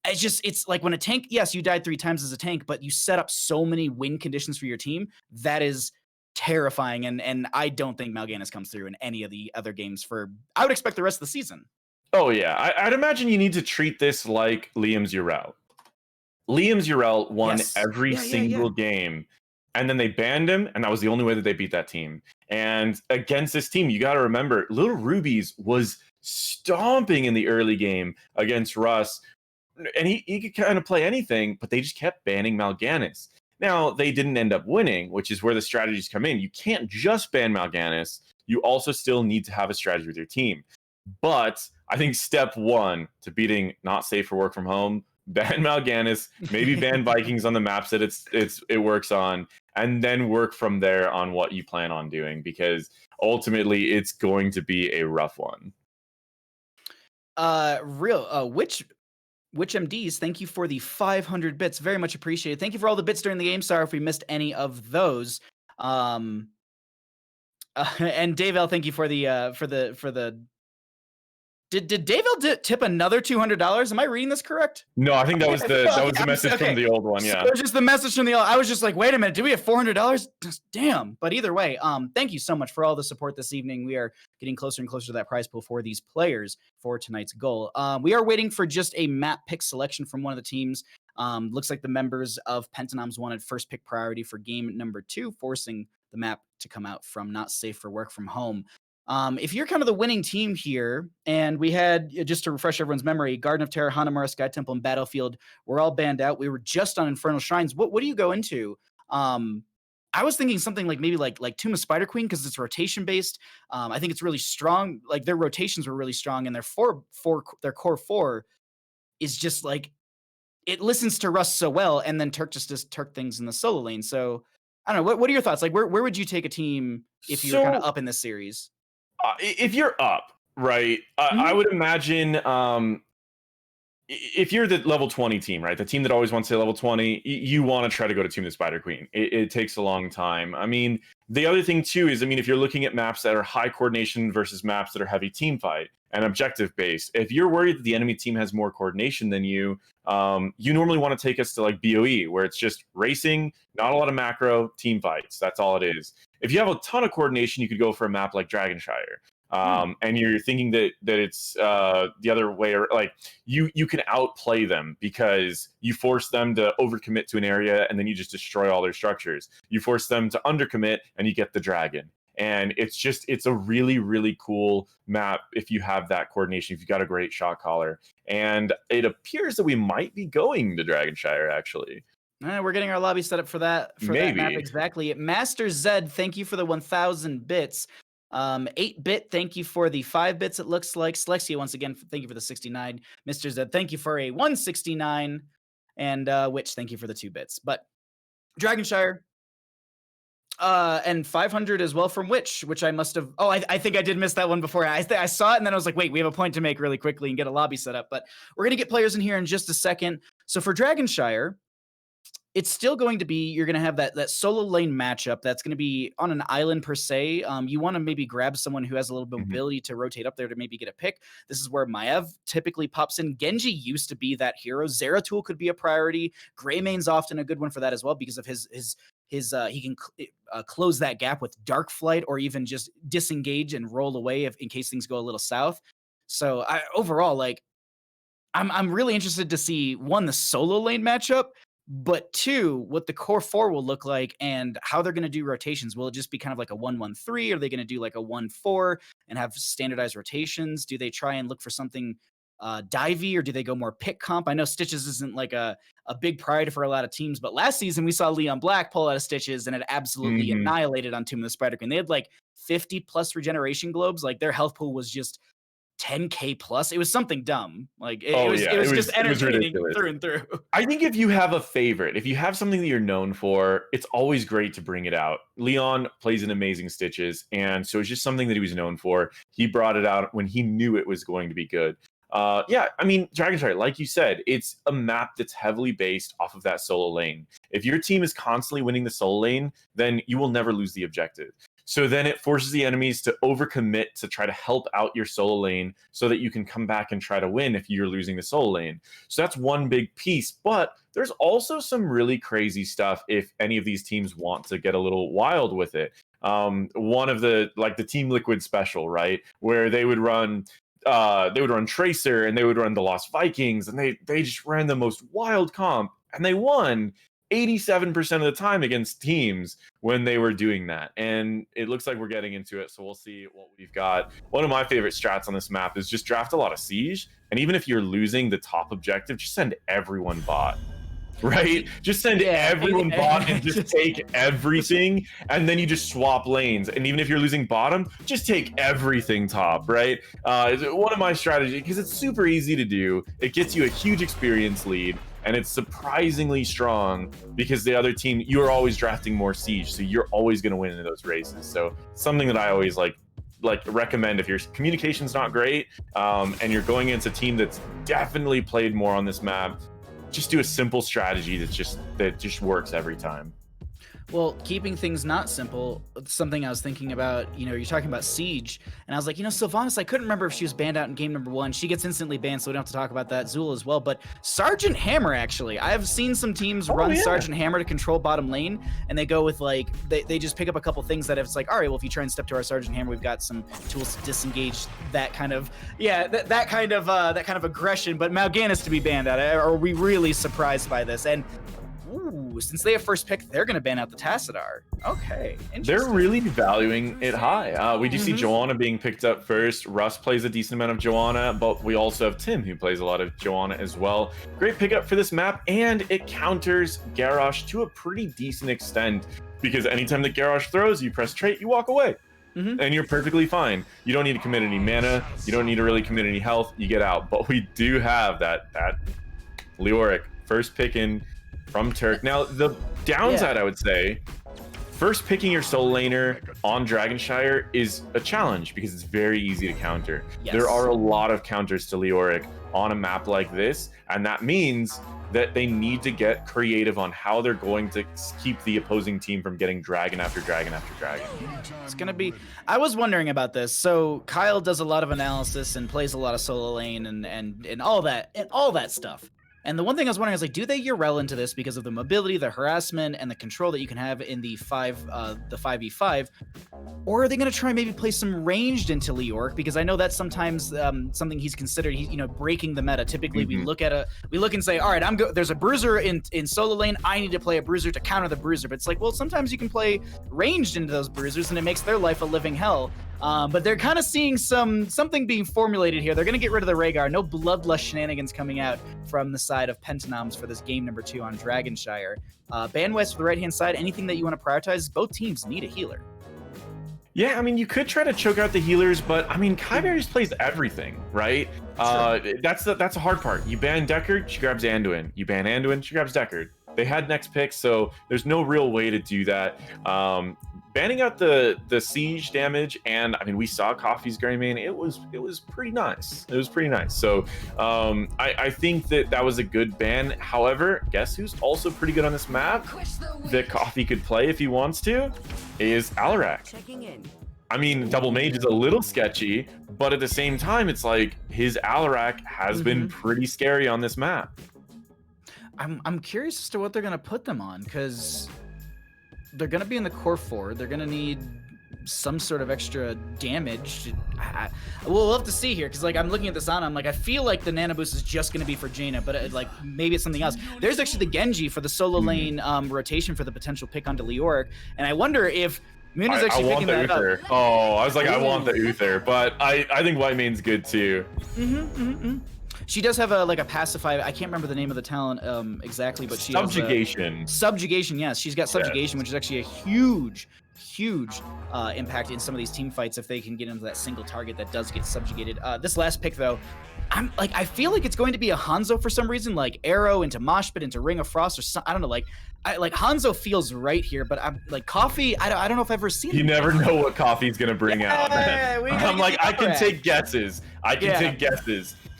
It's like when a tank, yes, you died 3 times as a tank, but you set up so many win conditions for your team. That is terrifying. And I don't think Mal'Ganis comes through in any of the other games I would expect the rest of the season. Oh, yeah. I'd imagine you need to treat this like Liam's Urel. Liam's Urel won every single game, and then they banned him, and that was the only way that they beat that team. And against this team, you got to remember, Little Rubies was stomping in the early game against Russ. And he could kind of play anything, but they just kept banning Mal'Ganis. Now, they didn't end up winning, which is where the strategies come in. You can't just ban Mal'Ganis. You also still need to have a strategy with your team. But I think step 1 to beating Not Safe for Work From Home, ban Mal'Ganis, maybe ban Vikings on the maps that it works on, and then work from there on what you plan on doing, because ultimately it's going to be a rough one. Which MDs, thank you for the 500 bits. Very much appreciated. Thank you for all the bits during the game. Sorry if we missed any of those. And Dave L, thank you for the Did Dave L tip another $200? Am I reading this correct? No, I think that was the message from the old one. Yeah, so it was just the message from the old. I was just like, wait a minute, do we have $400? Damn. But either way, thank you so much for all the support this evening. We are getting closer and closer to that prize pool for these players for tonight's goal. We are waiting for just a map pick selection from one of the teams. Looks like the members of PentaNoms wanted first pick priority for game number 2, forcing the map to come out from Not Safe for Work From Home. If you're kind of the winning team here, and we had, just to refresh everyone's memory, Garden of Terror, Hanamura, Sky Temple, and Battlefield were all banned out. We were just on Infernal Shrines. What do you go into? I was thinking something like maybe like Tomb of Spider Queen, because it's rotation based. I think it's really strong. Like their rotations were really strong, and their their core 4 is just like, it listens to Russ so well, and then Turk just does Turk things in the solo lane. So I don't know. What are your thoughts? Like where would you take a team if you're kind of up in this series? If you're up, right, I would imagine if you're the level 20 team, right, the team that always wants to say level 20, you want to try to go to Tomb of the Spider Queen. It takes a long time. I mean, the other thing too is, I mean, if you're looking at maps that are high coordination versus maps that are heavy team fight and objective based, if you're worried that the enemy team has more coordination than you, you normally want to take us to like BOE, where it's just racing, not a lot of macro, team fights. That's all it is. If you have a ton of coordination, you could go for a map like Dragonshire. And you're thinking that it's the other way, or like you can outplay them because you force them to overcommit to an area and then you just destroy all their structures. You force them to undercommit and you get the dragon. And it's a really, really cool map if you have that coordination, if you've got a great shot caller. And it appears that we might be going to Dragonshire, actually. We're getting our lobby set up for that that map exactly. Master Zed, thank you for the 1,000 bits. 8-bit, thank you for the 5 bits. It looks like Slexia once again. Thank you for the 69. Mr. Zed, thank you for a 169, and Witch, thank you for the 2 bits. But Dragonshire, and 500 as well from which I must have. Oh, I think I did miss that one before. I saw it and then I was like, wait, we have a point to make really quickly and get a lobby set up. But we're gonna get players in here in just a second. So for Dragonshire, it's still going to be, you're going to have that solo lane matchup that's going to be on an island per se. You want to maybe grab someone who has a little mobility to rotate up there to maybe get a pick. This is where Maev typically pops in. Genji used to be that hero. Zeratul could be a priority. Greymane's often a good one for that as well because of his he can close that gap with Dark Flight or even just disengage and roll away in case things go a little south. So overall, like, I'm really interested to see, one, the solo lane matchup, but 2, what the core 4 will look like and how they're going to do rotations. Will it just be kind of like a 1-1-3? Are they going to do like a 1-4 and have standardized rotations? Do they try and look for something divey, or do they go more pick comp? I know Stitches isn't like a big priority for a lot of teams, but last season we saw Leon Black pull out of Stitches and it absolutely annihilated on Tomb of the Spider Queen. They had like 50 plus regeneration globes. Like their health pool was just 10k plus. It was something dumb. Like it was just entertaining through and through. I think if you have a favorite, if you have something that you're known for, it's always great to bring it out. Leon plays an amazing Stitches, and so it's just something that he was known for. He brought it out when he knew it was going to be good. Yeah, I mean, Dragonshire, like you said, it's a map that's heavily based off of that solo lane. If your team is constantly winning the solo lane, then you will never lose the objective. So then it forces the enemies to overcommit to try to help out your solo lane so that you can come back and try to win if you're losing the solo lane. So that's one big piece. But there's also some really crazy stuff if any of these teams want to get a little wild with it. One of the Team Liquid special, right, where they would run Tracer and they would run the Lost Vikings, and they just ran the most wild comp, and they won 87% of the time against teams when they were doing that. And it looks like we're getting into it, so we'll see what we've got. One of my favorite strats on this map is just draft a lot of siege, and even if you're losing the top objective, just send everyone bot. Right? Just send everyone bot and just take everything, and then you just swap lanes. And even if you're losing bottom, just take everything top, right? One of my strategies, because it's super easy to do. It gets you a huge experience lead, and it's surprisingly strong because the other team, you're always drafting more siege, so you're always going to win in those races. So something that I always like recommend if your communication's not great, and you're going against a team that's definitely played more on this map, just do a simple strategy that just works every time. Well, keeping things not simple, something I was thinking about, you're talking about Siege, and I was like, Sylvanas, I couldn't remember if she was banned out in game number 1. She gets instantly banned, so we don't have to talk about that. Zul as well, but Sergeant Hammer, actually. I've seen some teams run Sergeant Hammer to control bottom lane, and they go with, they just pick up a couple things that it's like, all right, well, if you try and step to our Sergeant Hammer, we've got some tools to disengage that kind of, that kind of aggression, but Mal'Ganis to be banned out. Are we really surprised by this? And since they have first pick, they're going to ban out the Tassadar. Okay, interesting. They're really valuing it high. We do see Joanna being picked up first. Russ plays a decent amount of Joanna, but we also have Tim, who plays a lot of Joanna as well. Great pickup for this map, and it counters Garrosh to a pretty decent extent, because anytime that Garrosh throws, you press trait, you walk away. And you're perfectly fine. You don't need to commit any mana. You don't need to really commit any health. You get out. But we do have that Leoric first pick in from Turk. Now, the downside, I would say, first picking your solo laner on Dragonshire is a challenge because it's very easy to counter. Yes. There are a lot of counters to Leoric on a map like this, and that means that they need to get creative on how they're going to keep the opposing team from getting dragon after dragon after dragon. It's going to be... I was wondering about this. So Kyle does a lot of analysis and plays a lot of solo lane and all that stuff. And the one thing I was wondering is like, do they Urel into this because of the mobility, the harassment, and the control that you can have in the 5v5, or are they going to try maybe play some ranged into Leoric? Because I know that's sometimes something he's considered. He's breaking the meta. Typically, we look and say, all right, there's a bruiser in solo lane. I need to play a bruiser to counter the bruiser. But it's like, well, sometimes you can play ranged into those bruisers, and it makes their life a living hell. But they're kind of seeing something being formulated here. They're going to get rid of the Rhaegar. No bloodlust shenanigans coming out from the side of PentaNoms for this game number 2 on Dragonshire. Bandwest for the right-hand side, anything that you want to prioritize, both teams need a healer. Yeah, I mean, you could try to choke out the healers, but I mean, Kiyeberries plays everything, right? That's a hard part. You ban Deckard, she grabs Anduin. You ban Anduin, she grabs Deckard. They had next pick, so there's no real way to do that. Banning out the siege damage, and I mean, we saw Coffee's Greymane. It was pretty nice. It was pretty nice. So I think that was a good ban. However, guess who's also pretty good on this map that Coffee could play if he wants to is Alarak. I mean, Double Mage is a little sketchy, but at the same time, it's like his Alarak has been pretty scary on this map. I'm curious as to what they're going to put them on, because they're going to be in the core 4. They're going to need some sort of extra damage. We'll have to see here, because like I'm looking at this on, I'm like, I feel like the nano boost is just going to be for Jaina, but like maybe it's something else. There's actually the Genji for the solo lane rotation for the potential pick onto Leoric, and I wonder if Meudon is actually picking that up. Oh, I was like, I want the Uther, but I think Whitemane's good too. She does have a pacify. I can't remember the name of the talent exactly, but she Subjugation. Subjugation, yes. She's got Subjugation, which is actually a huge impact in some of these team fights if they can get into that single target that does get subjugated. This last pick, though, I feel like it's going to be a Hanzo for some reason, like Arrow into Mosh Pit into Ring of Frost or something. I don't know, like Hanzo feels right here, but I'm like Coffee. I don't know if I've ever seen. You never know what Coffee's gonna bring out. I'm like, I can take guesses.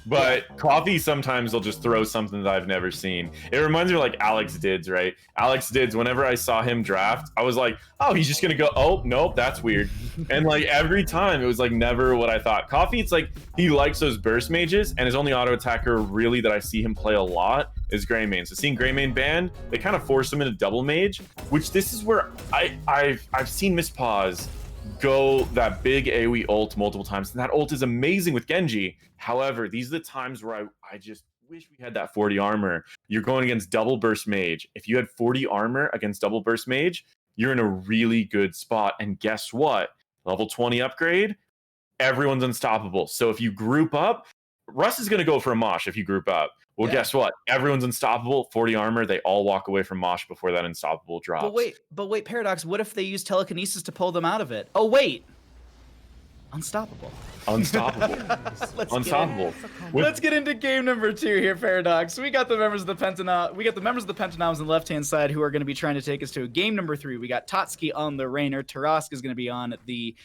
But Coffee sometimes will just throw something that I've never seen. It reminds me of like Alex Dids, right? Alex Dids, whenever I saw him draft, I was like, oh, he's just gonna go, oh, nope, that's weird. And like every time, it was like never what I thought. Coffee, it's like he likes those burst mages, and his only auto attacker really that I see him play a lot is Greymane. So seeing Greymane banned, they kind of force him into double mage, which this is where I've seen Misspaws go that big AoE ult multiple times, and that ult is amazing with Genji. However, these are the times where I just wish we had that 40 armor. You're going against double burst mage. If you had 40 armor against double burst mage, you're in a really good spot. And guess what? Level 20 upgrade, everyone's unstoppable. So if you group up, Russ is going to go for a Mosh if you group up. Well, guess what? Everyone's unstoppable. 40 armor. They all walk away from Mosh before that unstoppable drops. But wait, Paradox. What if they use telekinesis to pull them out of it? Oh wait, unstoppable. Unstoppable. Unstoppable. Let's get into game number 2 here, Paradox. We got the members of the PentaNoms on the left-hand side who are going to be trying to take us to game number 3. We got Tatskichu on the Raynor. Tarask is going to be on the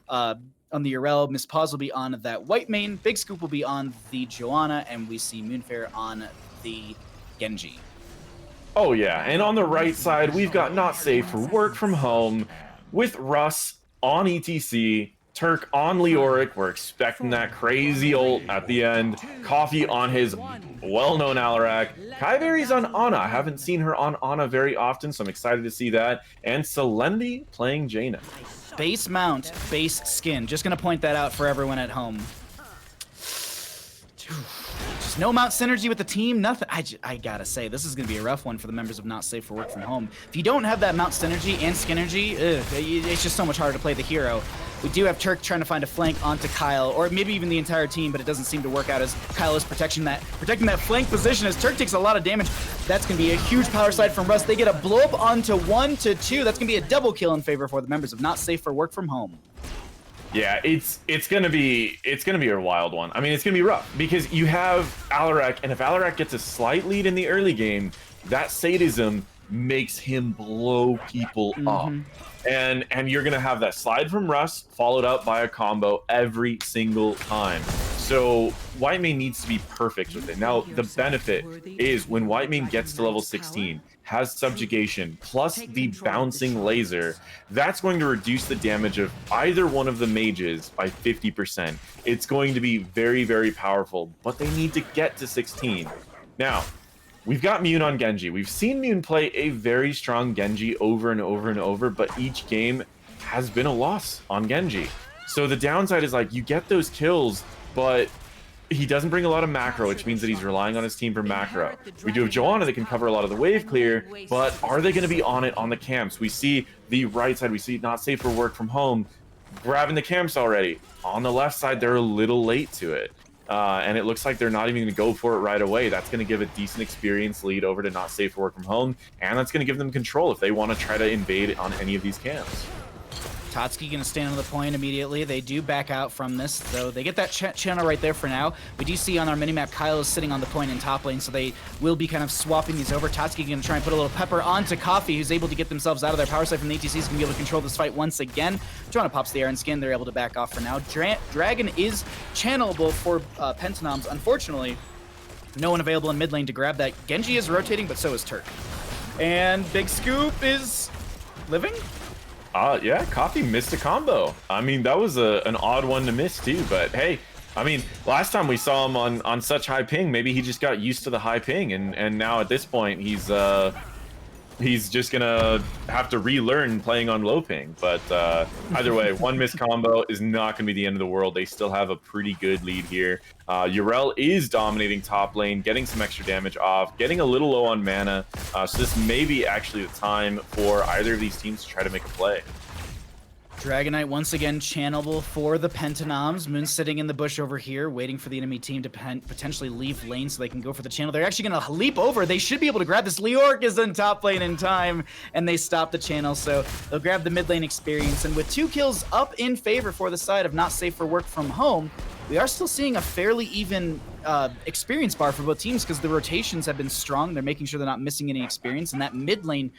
Urel. Misspaws will be on that Whitemane. Big Scoop will be on the Joanna, and we see Mewnfare on the Genji. Oh yeah, and on the right side, we've got Not Safe for Work from Home with Russ on ETC, Turk on Leoric. We're expecting that crazy ult at the end. Coffee on his well-known Alarak. Kiyeberries on Ana. I haven't seen her on Ana very often, so I'm excited to see that. And Selenityy playing Jaina. Base mount, base skin. Just going to point that out for everyone at home. Just no mount synergy with the team, nothing. I gotta say, this is going to be a rough one for the members of Not Safe for Work from Home. If you don't have that mount synergy and skinergy, it's just so much harder to play the hero. We do have Turk trying to find a flank onto Kyle, or maybe even the entire team, but it doesn't seem to work out as Kyle is protecting that flank position as Turk takes a lot of damage. That's going to be a huge power slide from Russ. They get a blow up onto 1 to 2. That's going to be a double kill in favor for the members of Not Safe for Work from Home. Yeah, it's gonna be a wild one. I mean, it's gonna be rough because you have Alarak, and if Alarak gets a slight lead in the early game, that sadism makes him blow people up. And you're gonna have that slide from Russ followed up by a combo every single time. So Whitemane needs to be perfect with it. Now the benefit is when Whitemane gets to level 16, has subjugation plus the bouncing laser, that's going to reduce the damage of either one of the mages by 50%. It's going to be very, very powerful, but they need to get to 16. Now, we've got Meudon Genji. We've seen Mewn play a very strong Genji over and over and over, but each game has been a loss on Genji. So the downside is like you get those kills, but he doesn't bring a lot of macro, which means that he's relying on his team for macro. We do have Joanna that can cover a lot of the wave clear, but are they going to be on it on the camps? We see the right side, we see Not Safe for Work from Home grabbing the camps already. On the left side, they're a little late to it. And it looks like they're not even going to go for it right away. That's going to give a decent experience lead over to Not Safe for Work from Home, and that's going to give them control if they want to try to invade on any of these camps. Tatskichu gonna stand on the point immediately. They do back out from this, though. They get that channel right there for now. We do see on our minimap, Kyle is sitting on the point in top lane, so they will be kind of swapping these over. Tatskichu gonna try and put a little pepper onto Coffee, who's able to get themselves out of their power side from the ATCs, gonna be able to control this fight once again. Joanna pops the Iron Skin, they're able to back off for now. Dragon is channelable for PentaNoms. Unfortunately, no one available in mid lane to grab that. Genji is rotating, but so is Turk. And Big Scoop is living? Yeah, Coffee missed a combo. I mean, that was an odd one to miss too, but hey, I mean, last time we saw him on such high ping, maybe he just got used to the high ping, and now at this point, he's just gonna have to relearn playing on low ping. But either way, one missed combo is not gonna be the end of the world. They still have a pretty good lead here. Yrel is dominating top lane, getting some extra damage off, getting a little low on mana. So this may be actually the time for either of these teams to try to make a play. Dragonite once again channelable for the PentaNoms. Moon sitting in the bush over here, waiting for the enemy team to potentially leave lane so they can go for the channel. They're actually going to leap over. They should be able to grab this. Leoric is in top lane in time, and they stop the channel, so they'll grab the mid lane experience. And with 2 kills up in favor for the side of Not Safe for Work from Home, we are still seeing a fairly even experience bar for both teams because the rotations have been strong. They're making sure they're not missing any experience, and that mid lane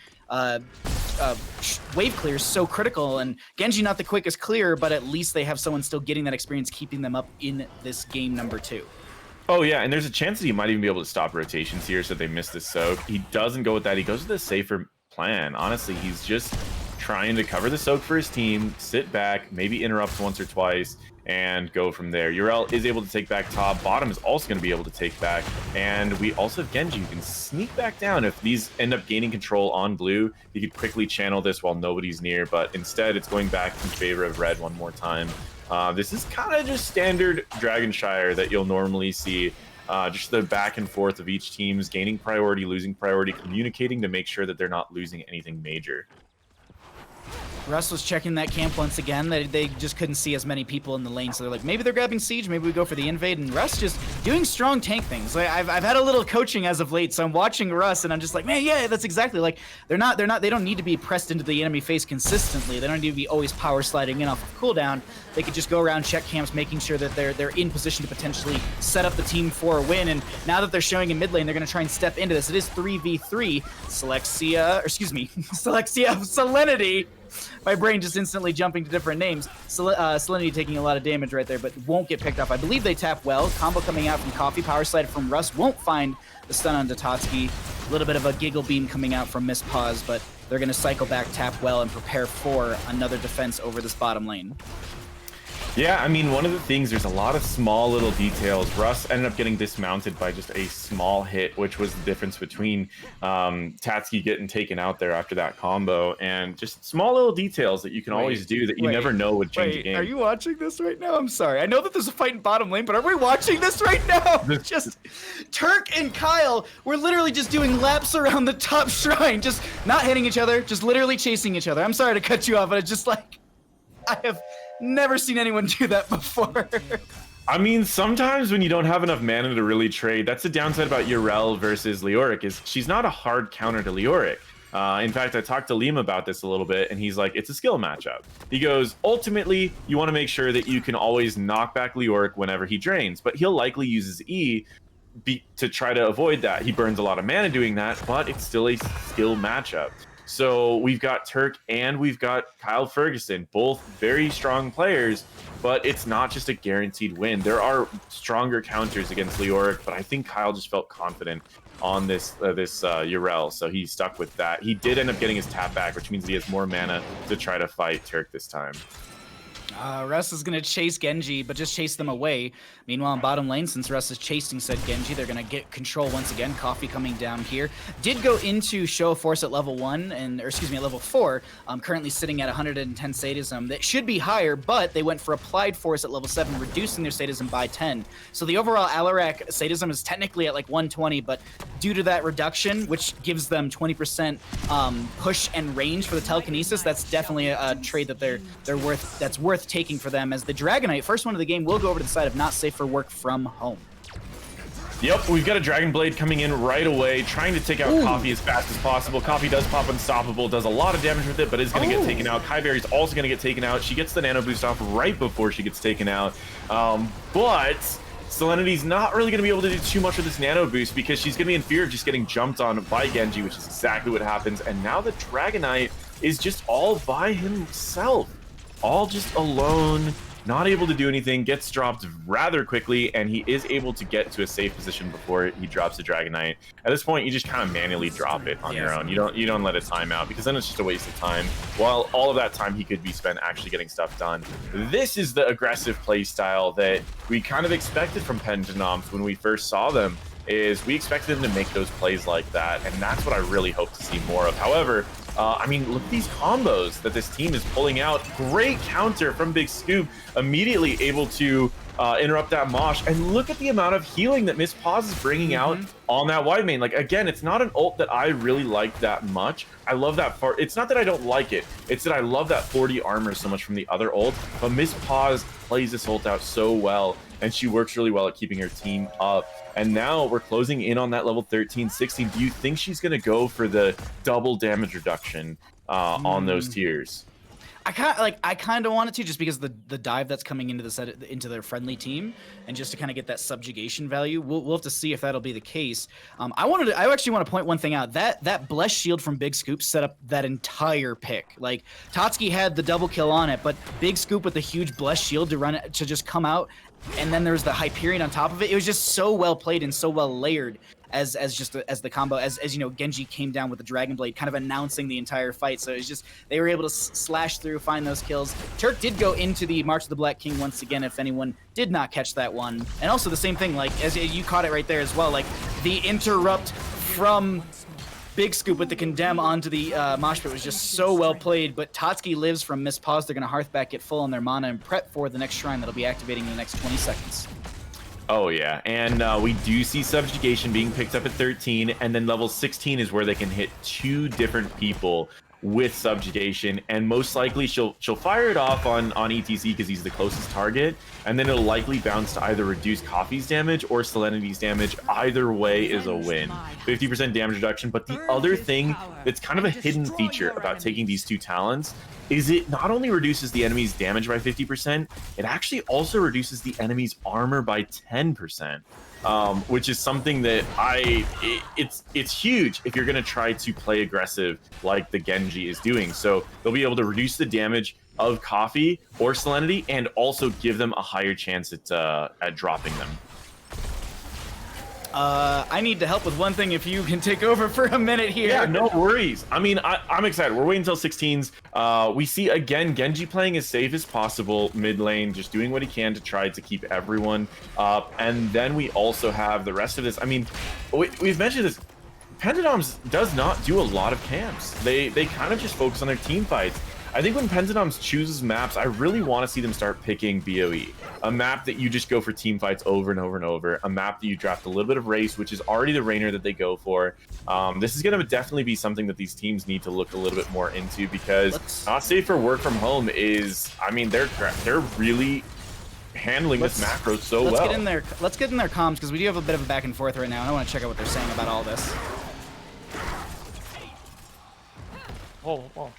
wave clear is so critical. And Genji not the quickest clear, but at least they have someone still getting that experience, keeping them up in this game number 2. Oh yeah, and there's a chance that he might even be able to stop rotations here so they miss the soak. He doesn't go with that. He goes with the safer plan. Honestly, he's just trying to cover the soak for his team, sit back, maybe interrupt once or twice, and go from there. Yrel is able to take back top. Bottom is also going to be able to take back. And we also have Genji who can sneak back down. If these end up gaining control on blue, he could quickly channel this while nobody's near. But instead, it's going back in favor of red one more time. This is kind of just standard Dragon Shire that you'll normally see. Just the back and forth of each team's gaining priority, losing priority, communicating to make sure that they're not losing anything major. Russ was checking that camp once again. They just couldn't see as many people in the lane, so they're like, maybe they're grabbing siege, maybe we go for the invade. And Russ just doing strong tank things. Like, I've had a little coaching as of late, so I'm watching Russ and I'm just like, man, yeah, that's exactly like they don't need to be pressed into the enemy face consistently. They don't need to be always power sliding in off of cooldown. They could just go around, check camps, making sure that they're in position to potentially set up the team for a win. And now that they're showing in mid lane, they're going to try and step into this. It is 3v3. Selenityy. My brain just instantly jumping to different names. Selenityy taking a lot of damage right there, but won't get picked off. I believe they tap well. Combo coming out from Coffee. Power slide from Russ. Won't find the stun on Tatskichu. A little bit of a giggle beam coming out from Misspaws, but they're going to cycle back, tap well, and prepare for another defense over this bottom lane. Yeah, I mean, one of the things, there's a lot of small little details. Russ ended up getting dismounted by just a small hit, which was the difference between Tatskichu getting taken out there after that combo, and just small little details that you can always do that you never know would change the game. Are you watching this right now? I'm sorry. I know that there's a fight in bottom lane, but are we watching this right now? Just Turk and Kyle were literally just doing laps around the top shrine, just not hitting each other, just literally chasing each other. I'm sorry to cut you off, but it's just like, I have never seen anyone do that before. I mean, sometimes when you don't have enough mana to really trade, that's the downside about Yrel versus Leoric, is she's not a hard counter to Leoric. In fact, I talked to Liam about this a little bit, and he's like, it's a skill matchup. He goes, ultimately, you want to make sure that you can always knock back Leoric whenever he drains, but he'll likely use his E to try to avoid that. He burns a lot of mana doing that, but it's still a skill matchup. So we've got Turk and we've got Kyle Fergusson, both very strong players, but it's not just a guaranteed win. There are stronger counters against Leoric, but I think Kyle just felt confident on this Yrel, so he stuck with that. He did end up getting his tap back, which means he has more mana to try to fight Turk this time. Russ is going to chase Genji, but just chase them away. Meanwhile, in bottom lane, since Russ is chasing said Genji, they're going to get control once again. Coffee coming down here. Did go into Show of Force at level 1, or excuse me, at level 4. Currently sitting at 110 sadism. That should be higher, but they went for Applied Force at level 7, reducing their sadism by 10. So the overall Alarak sadism is technically at like 120, but due to that reduction, which gives them 20% push and range for the telekinesis, that's definitely a trade that that's worth taking for them, as the Dragonite, first one of the game, will go over to the side of not safe for work from home. Yep, we've got a Dragon Blade coming in right away, trying to take out Coffee as fast as possible. Coffee does pop Unstoppable, does a lot of damage with it, but is going to get taken out. Kiyeberries also going to get taken out. She gets the Nano Boost off right before she gets taken out. But Selenity's not really going to be able to do too much with this Nano Boost because she's going to be in fear of just getting jumped on by Genji, which is exactly what happens. And now the Dragonite is just all by himself. All just alone, not able to do anything, gets dropped rather quickly, and he is able to get to a safe position before he drops the Dragonite. At this point, you just kind of manually drop it on your own. You don't let it time out, because then it's just a waste of time. While all of that time he could be spent actually getting stuff done. This is the aggressive play style that we kind of expected from PentaNoms when we first saw them. Is we expected them to make those plays like that, and that's what I really hope to see more of. However, I mean, look at these combos that this team is pulling out. Great counter from Big Scoop, immediately able to interrupt that Mosh, and look at the amount of healing that Misspaws is bringing out on that wide main. Like, again, it's not an ult that I really like that much. I love that part. It's not that I don't like it, it's that I love that 40 armor so much from the other ult, but Misspaws plays this ult out so well, and she works really well at keeping her team up. And now we're closing in on that level 13, 16. Do you think she's going to go for the double damage reduction on those tiers? I kind of wanted to, just because the dive that's coming into the set into their friendly team, and just to kind of get that subjugation value. We'll have to see if that'll be the case. I actually want to point one thing out. That Blessed Shield from Big Scoop set up that entire pick. Like, Tatskichu had the double kill on it, but Big Scoop with the huge Blessed Shield to run it, to just come out, and then there's the Hyperion on top of it. It was just so well played and so well layered as the combo, as you know, Genji came down with the Dragon Blade, kind of announcing the entire fight. So it's just, they were able to slash through, find those kills. Turk did go into the March of the Black King once again, if anyone did not catch that one. And also the same thing, like, as you caught it right there as well, like the interrupt from Big Scoop with the condemn onto the mosh pit was just so well played. But Tatskichu lives from Misspaws. They're going to Hearth back, get full on their mana, and prep for the next shrine that'll be activating in the next 20 seconds. Oh yeah, and we do see Subjugation being picked up at 13, and then level 16 is where they can hit 2 different people with Subjugation, and most likely she'll fire it off on ETC because he's the closest target, and then it'll likely bounce to either reduce Coffee's damage or Selenity's damage. Either way is a win. 50% damage reduction. But the other thing that's kind of a hidden feature about taking these 2 talents is it not only reduces the enemy's damage by 50%, it actually also reduces the enemy's armor by 10%. Which is something that it's huge if you're going to try to play aggressive like the Genji is doing. So they'll be able to reduce the damage of Coffee or Selenityy and also give them a higher chance at dropping them. I need to help with one thing, if you can take over for a minute here. Yeah, no worries. I mean, I'm excited. We're waiting until 16s. We see, again, Genji playing as safe as possible mid lane, just doing what he can to try to keep everyone up. And then we also have the rest of this. I mean, we've mentioned this. PentaNoms does not do a lot of camps. They kind of just focus on their team fights. I think when PentaNoms chooses maps, I really want to see them start picking BOE. A map that you just go for team fights over and over and over. A map that you draft a little bit of race, which is already the Rainer that they go for. This is going to definitely be something that these teams need to look a little bit more into, because not safe for work from home is, I mean, they're really handling this macro so well. Let's get in their comms, because we do have a bit of a back and forth right now, and I want to check out what they're saying about all this. Whoa.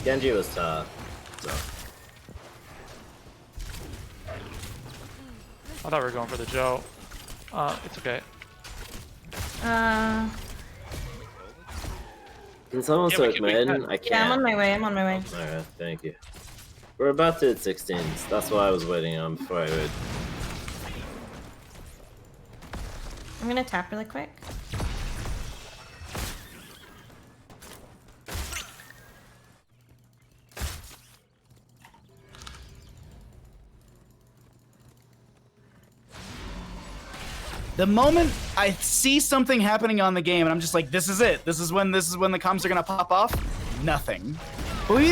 Genji was tough, so. I thought we were going for the Joe. It's okay. Can someone start mid? I can't. Yeah, I'm on my way. Alright, thank you. We're about to hit 16s. That's why I was waiting on before I would. I'm gonna tap really quick. The moment I see something happening on the game, and I'm just like, this is it. This is when the comms are gonna pop off. Nothing. But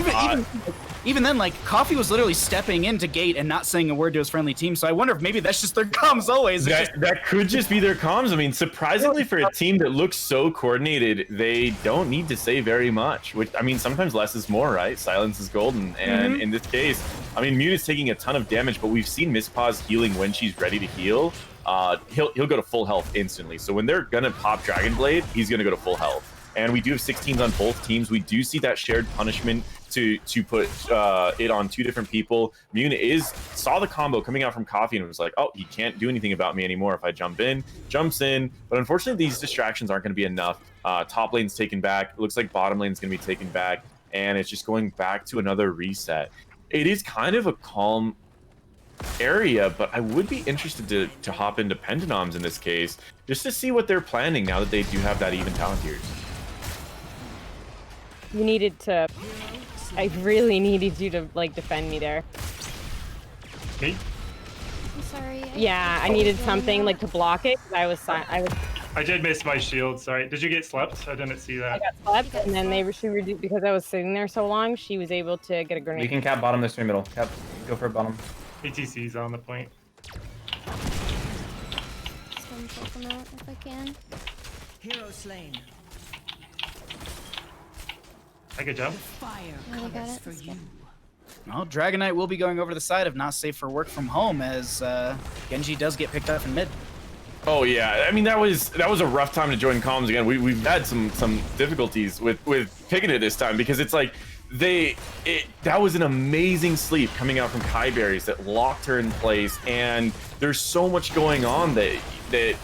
even then, like, Coffee was literally stepping into gate and not saying a word to his friendly team. So I wonder if maybe that's just their comms always. That could just be their comms. I mean, surprisingly for a team that looks so coordinated, they don't need to say very much. Which, I mean, sometimes less is more, right? Silence is golden. And in this case, I mean, Mewn is taking a ton of damage, but we've seen Misspaws healing when she's ready to heal. He'll go to full health instantly. So when they're gonna pop Dragon Blade, he's gonna go to full health. And we do have 16s on both teams. We do see that shared punishment to put it on 2 different people. Mewn saw the combo coming out from Coffee and was like, oh, he can't do anything about me anymore if I jump in. Jumps in, but unfortunately these distractions aren't going to be enough. Top lane's taken back. It looks like bottom lane's going to be taken back, and it's just going back to another reset. It is kind of a calm area, but I would be interested to hop into PentaNoms in this case, just to see what they're planning now that they do have that even talent tiers. You needed to. I really needed you to like defend me there. Me? I'm sorry. Yeah, I needed something like to block it. I did miss my shield. Sorry. Did you get slept? I didn't see I that. got slept, and then because I was sitting there so long, she was able to get a grenade. You can cap bottom, this through middle. Cap, go for bottom. ATC's on the point. Just gonna pull them out if I can. Hero slain. I good job. Fire Oh, I got covers it. for Let's you. go. Well, Dragon Knight will be going over to the side of not safe for work from home as Genji does get picked up in mid. Oh yeah, I mean that was a rough time to join comms again. We've had some difficulties with picking it this time because it's like that was an amazing sleep coming out from Kiyeberries that locked her in place, and there's so much going on that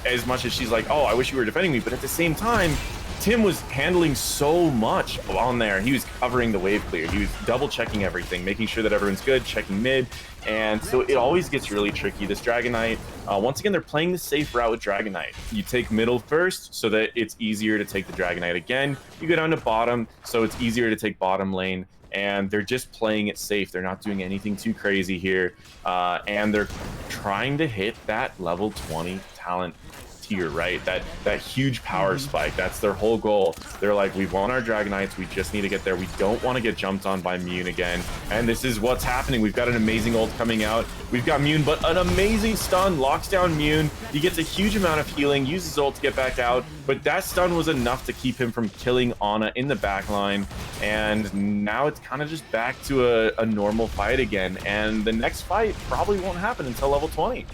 as much as she's like, oh, I wish you were defending me, but at the same time, Tim was handling so much on there. He was covering the wave clear. He was double checking everything, making sure that everyone's good, checking mid. And so it always gets really tricky. This Dragon Knight, once again, they're playing the safe route with Dragon Knight. You take middle first so that it's easier to take the Dragon Knight again. You go down to bottom, so it's easier to take bottom lane. And they're just playing it safe. They're not doing anything too crazy here. And they're trying to hit that level 20 talent tier, right? That huge power spike. That's their whole goal. They're like, we want our Dragon Knights. We just need to get there. We don't want to get jumped on by Mewn again. And this is what's happening. We've got an amazing ult coming out. We've got Mewn, but an amazing stun locks down Mewn. He gets a huge amount of healing, uses ult to get back out, but that stun was enough to keep him from killing Ana in the back line. And now it's kind of just back to a normal fight again. And the next fight probably won't happen until level 20.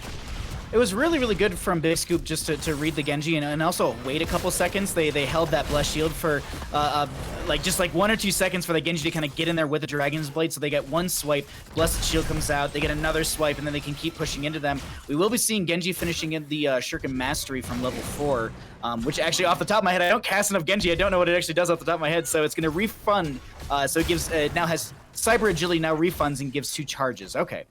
It was really, really good from Big Scoop just to read the Genji and also wait a couple seconds. They held that blessed shield for just 1 or 2 seconds for the Genji to kind of get in there with the Dragon's Blade. So they get one swipe, blessed shield comes out, they get another swipe, and then they can keep pushing into them. We will be seeing Genji finishing in the Shuriken Mastery from level 4, which actually off the top of my head, I don't cast enough Genji. I don't know what it actually does off the top of my head. So it's going to refund. So it gives now has Cyber Agility now refunds and gives 2 charges. Okay.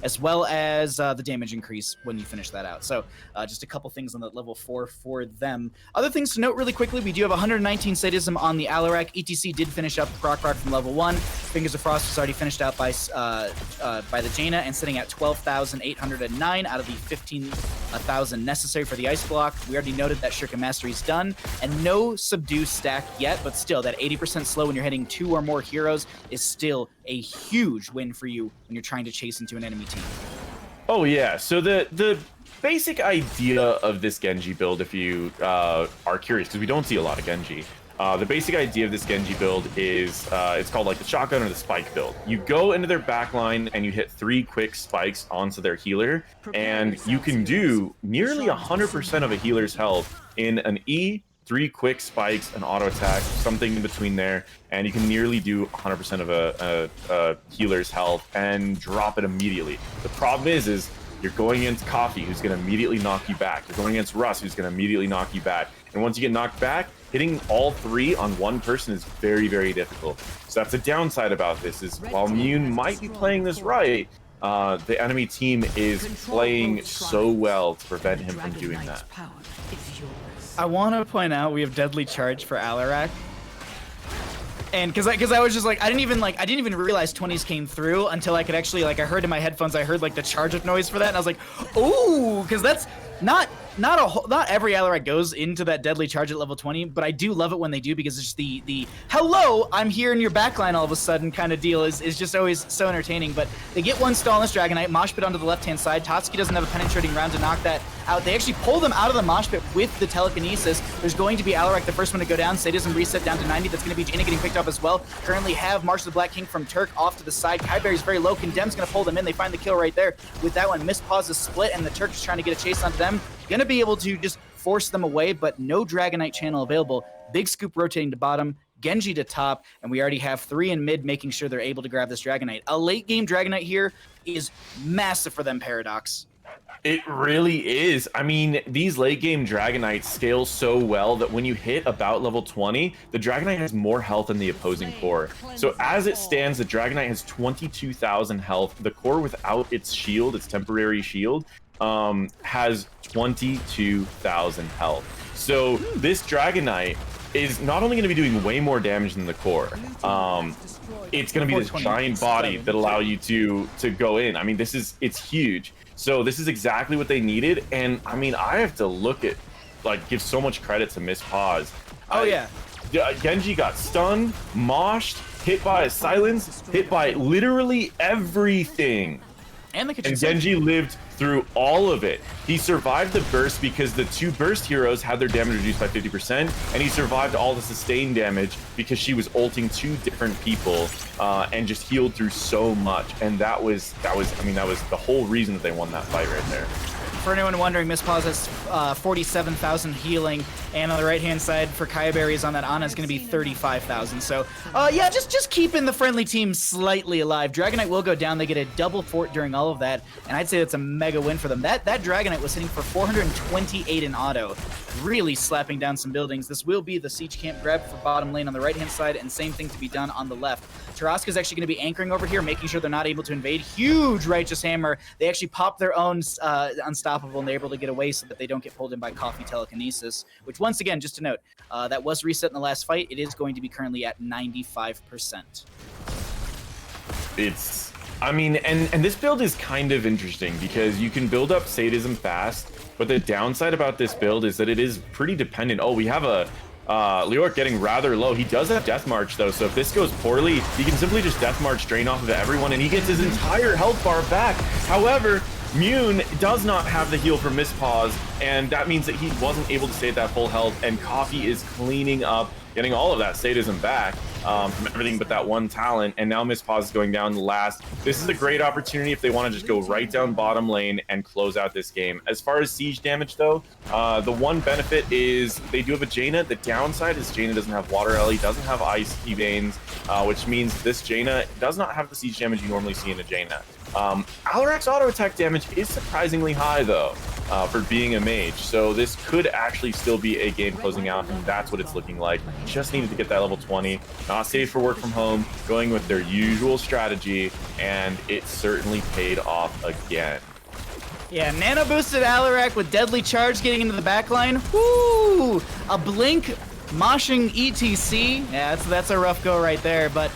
As well as the damage increase when you finish that out. So just a couple things on that level 4 for them. Other things to note really quickly, we do have 119 sadism on the Alarak. ETC did finish up Rock from level 1. Fingers of Frost was already finished out by the Jaina and sitting at 12,809 out of the 15,000 necessary for the Ice Block. We already noted that Shuriken Mastery is done, and no Subdue stack yet, but still that 80% slow when you're hitting 2 or more heroes is still a huge win for you when you're trying to chase into an enemy team. Oh yeah, so the basic idea of this Genji build, if you are curious, because we don't see a lot of Genji, the basic idea of this Genji build is it's called like the shotgun or the spike build. You go into their backline and you hit 3 quick spikes onto their healer, and you can do nearly 100% of a healer's health in an E, 3 quick spikes, an auto attack, something in between there, and you can nearly do 100% of a healer's health and drop it immediately. The problem is you're going against Coffee, who's going to immediately knock you back. You're going against Russ, who's going to immediately knock you back. And once you get knocked back, hitting all 3 on one person is very, very difficult. So that's the downside about this, is while Mewn might be playing this right, the enemy team is playing so well to prevent him from doing that. I want to point out we have Deadly Charge for Alarak. And because I was just like, I didn't even realize 20s came through until I could actually, I heard in my headphones, I heard the charge up noise for that, and I was like, ooh, because that's not not every Alarak goes into that deadly charge at level 20, but I do love it when they do because it's just the hello, I'm here in your backline all of a sudden kind of deal is just always so entertaining. But they get one stall on this Dragonite, mosh pit onto the left-hand side. Tatskichu doesn't have a penetrating round to knock that out. They actually pull them out of the mosh pit with the telekinesis. There's going to be Alarak, the first one to go down. Sadism reset down to 90. That's going to be Jaina getting picked up as well. Currently have March the Black King from Turk off to the side. Kiyeberries very low. Condemn's going to pull them in. They find the kill right there. With that one, Misspaws is split, and the Turk is trying to get a chase onto them. Going to be able to just force them away, but no Dragonite channel available. Big scoop rotating to bottom, Genji to top, and we already have 3 in mid making sure they're able to grab this Dragonite. A late game Dragonite here is massive for them, Paradox. It really is. I mean, these late game Dragonites scale so well that when you hit about level 20, the Dragonite has more health than the opposing core. So as it stands, the Dragonite has 22,000 health. The core without its shield, its temporary shield, has 22,000 health. So this Dragonite is not only going to be doing way more damage than the core, it's going to be this giant body that allow you to go in. I mean, it's huge. So this is exactly what they needed, and I mean, I have to look at, give so much credit to Misspaws. Oh yeah. Genji got stunned, moshed, hit by a silence, hit by literally everything. And Genji lived through all of it. He survived the burst because the 2 burst heroes had their damage reduced by 50%, and he survived all the sustained damage because she was ulting 2 different people and just healed through so much. And that was the whole reason that they won that fight right there. For anyone wondering, Misspaws has 47,000 healing, and on the right-hand side for Kiyeberries on that Ana is going to be 35,000. So, yeah, just keeping the friendly team slightly alive. Dragonite will go down. They get a double fort during all of that, and I'd say that's a mega win for them. That Dragonite was hitting for 428 in auto, really slapping down some buildings. This will be the siege camp grab for bottom lane on the right-hand side, and same thing to be done on the left. Taraska is actually going to be anchoring over here, making sure they're not able to invade. Huge Righteous Hammer. They actually pop their own Unstoppable, and they're able to get away so that they don't get pulled in by Coffee Telekinesis, which once again, just to note, that was reset in the last fight. It is going to be currently at 95%. I mean, and this build is kind of interesting because you can build up Sadism fast, but the downside about this build is that it is pretty dependent. Oh, we have a Leoric getting rather low. He does have Death March though, so if this goes poorly, he can simply just Death March drain off of everyone and he gets his entire health bar back. However, Mewn does not have the heal from Misspaws, and that means that he wasn't able to stay at that full health, and Coffee is cleaning up, getting all of that sadism back from everything but that one talent, and now Misspaws is going down last. This is a great opportunity if they want to just go right down bottom lane and close out this game. As far as siege damage though, the one benefit is they do have a Jaina. The downside is Jaina doesn't have Water Ellie, doesn't have Ice Veins, which means this Jaina does not have the siege damage you normally see in a Jaina. Alarak's auto attack damage is surprisingly high though, for being a mage, so this could actually still be a game closing out, and that's what it's looking like. Just needed to get that level 20, not safe for work from home, going with their usual strategy, and it certainly paid off again. Yeah, nano boosted Alarak with deadly charge getting into the backline. Woo! A blink, moshing ETC. Yeah, that's a rough go right there, but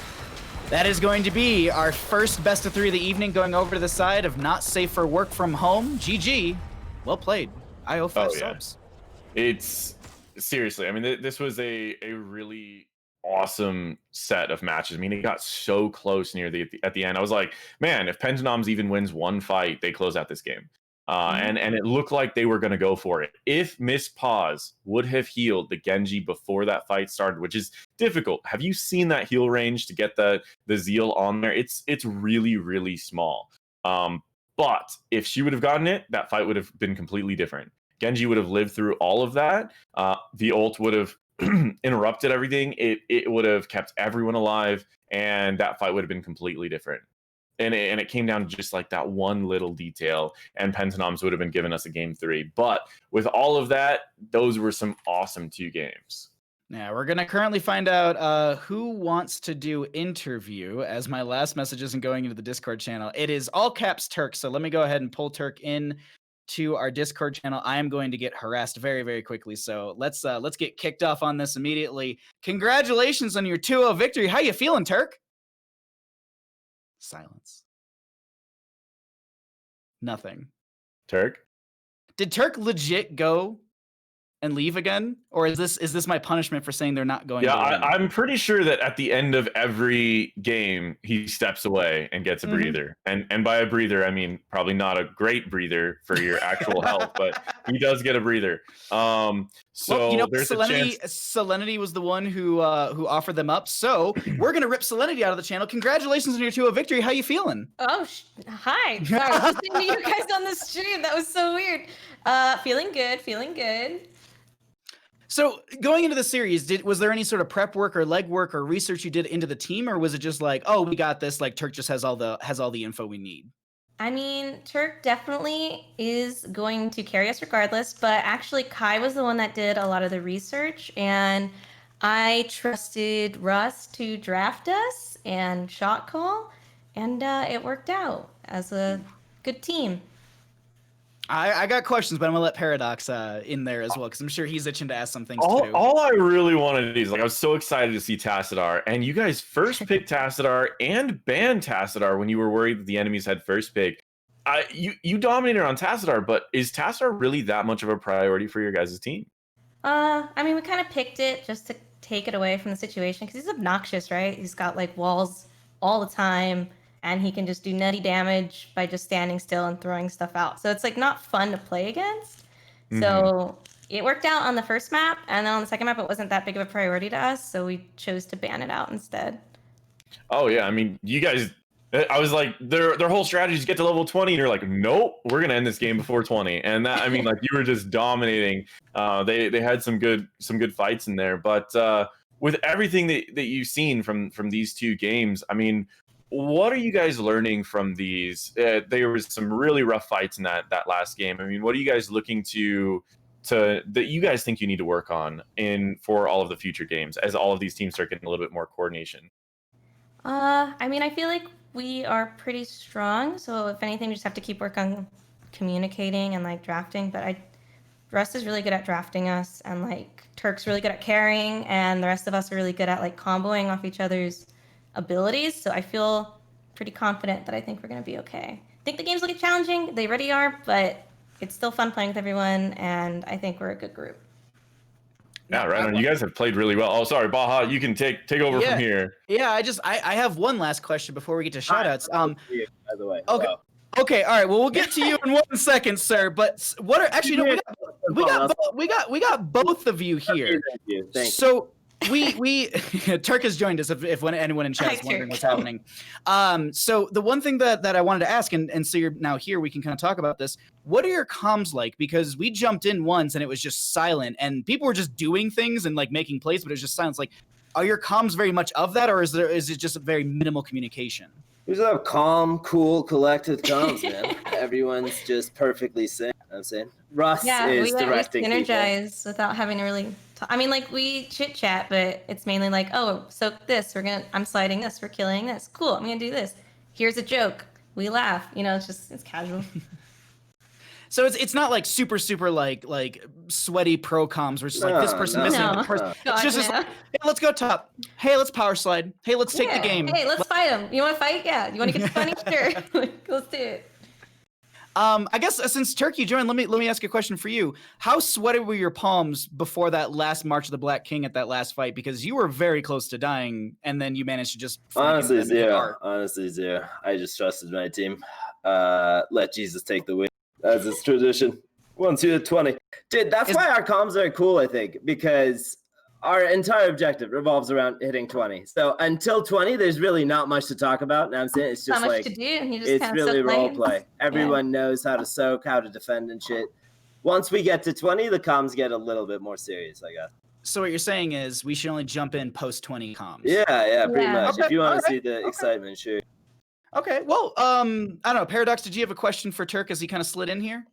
that is going to be our first best of 3 of the evening, going over to the side of not safe for work from home. GG. Well played. I owe 5 subs. It's seriously, I mean, this was a really awesome set of matches. I mean, it got so close near at the end. I was like, man, if PentaNoms even wins one fight, they close out this game. And it looked like they were going to go for it. If Misspaws would have healed the Genji before that fight started, which is difficult. Have you seen that heal range to get the Zeal on there? It's really, really small. But if she would have gotten it, that fight would have been completely different. Genji would have lived through all of that. The ult would have interrupted everything. It would have kept everyone alive, and that fight would have been completely different. And it came down to just like that one little detail, and PentaNoms would have been giving us a game 3. But with all of that, those were some awesome 2 games. Yeah, we're going to currently find out who wants to do interview, as my last message isn't going into the Discord channel. It is all caps Turk, so let me go ahead and pull Turk in to our Discord channel. I am going to get harassed very, very quickly, so let's get kicked off on this immediately. Congratulations on your 2-0 victory. How you feeling, Turk? Silence. Nothing. Turk? Did Turk legit go and leave again, or is this my punishment for saying they're not going? Yeah, to win? I'm pretty sure that at the end of every game, he steps away and gets a breather. And by a breather, I mean probably not a great breather for your actual health, but he does get a breather. So well, there's a chance. Selenityy was the one who offered them up. So we're gonna rip Selenityy out of the channel. Congratulations on your 2-0 victory. How you feeling? Oh, hi. Sorry, just seeing you guys on the stream. That was so weird. Feeling good. Feeling good. So going into the series, was there any sort of prep work or legwork or research you did into the team, or was it just like, oh, we got this? Like Turk just has all the info we need. I mean, Turk definitely is going to carry us regardless, but actually Kai was the one that did a lot of the research, and I trusted Russ to draft us and shot call, and it worked out as a good team. I got questions, but I'm gonna let Paradox in there as well, because I'm sure he's itching to ask some things too. All I really wanted to do is, like, I was so excited to see Tassadar, and you guys first picked Tassadar and banned Tassadar when you were worried that the enemies had first pick. You dominated on Tassadar, but is Tassadar really that much of a priority for your guys' team? I mean, we kind of picked it just to take it away from the situation, because he's obnoxious, right? He's got like walls all the time, and he can just do nutty damage by just standing still and throwing stuff out. So it's like not fun to play against. So it worked out on the first map, and then on the second map, it wasn't that big of a priority to us, so we chose to ban it out instead. Oh yeah, I mean, you guys. I was like, their whole strategy is get to level 20, and you're like, nope, we're gonna end this game before 20. And that, I mean, like, you were just dominating. They had some good fights in there, but with everything that you've seen from these two games, I mean, what are you guys learning from these? There was some really rough fights in that last game. I mean, what are you guys looking to that you guys think you need to work on for all of the future games as all of these teams start getting a little bit more coordination? I mean, I feel like we are pretty strong, so if anything, we just have to keep work on communicating and like drafting. But Russ is really good at drafting us, and like Turk's really good at carrying, and the rest of us are really good at like comboing off each other's abilities. So I feel pretty confident that I think we're going to be okay. I think the game's looking challenging. They already are, but it's still fun playing with everyone, and I think we're a good group. Yeah, right on. You guys have played really well. Oh, sorry, Baha, you can take over from here. Yeah, I have one last question before we get to shoutouts. By the way. Okay. Wow. Okay, all right. Well, we'll get to you in 1 second, sir. But what are actually no, we got both of you here. Thank you. Thank you. So we Turk has joined us if anyone in chat is wondering what's happening. So the one thing that I wanted to ask, and so you're now here, we can kind of talk about this. What are your comms like? Because we jumped in once and it was just silent, and people were just doing things and like making plays, but it was just silence. Like, are your comms very much of that, or is it just a very minimal communication? We just have calm, cool, collected comms, man. Everyone's just perfectly sane. I'm saying Russ is directing we synergize without having to really I mean, like, we chit chat, but it's mainly like, oh, soak this, I'm sliding this, we're killing this, cool, I'm gonna do this, here's a joke, we laugh, you know, it's casual. So it's not like super like sweaty pro comms where it's just like this person missing the person. It's just like, hey, let's go top. Hey, let's power slide. Hey, let's take the game. Hey, let's fight him. You want to fight? Yeah. You want to get funny? Sure. Let's do it. I guess since Turkey joined, let me ask a question for you. How sweaty were your palms before that last March of the Black King at that last fight? Because you were very close to dying, and then you managed to just honestly zero. I just trusted my team. Let Jesus take the win. As it's tradition. 1, 2, 20. Dude, that's why our comms are cool, I think, because our entire objective revolves around hitting 20. So until 20, there's really not much to talk about. And I'm saying it's just not like, much to do. You just it's really role play. Everyone knows how to soak, how to defend and shit. Once we get to 20, the comms get a little bit more serious, I guess. So what you're saying is we should only jump in post 20 comms. Yeah, pretty much. Okay, if you want to see the excitement, sure. Okay, well, I don't know. Paradox, did you have a question for Turk as he kind of slid in here?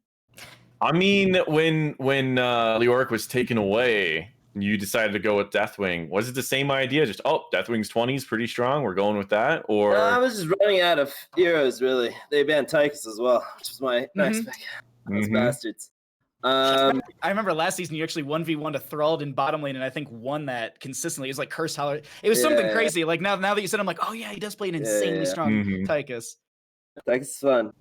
I mean, when Leoric was taken away, you decided to go with Deathwing. Was it the same idea? Just, Deathwing's 20 is pretty strong, we're going with that? Or I was just running out of heroes, really. They banned Tychus as well, which was my next pick. Those bastards. I remember last season you actually 1v1 to Thralled in bottom lane, and I think won that consistently. It was like Curse Holler. It was something crazy. Like now that you said, I'm like, oh yeah, he does play an insanely strong Tychus. Tychus is fun.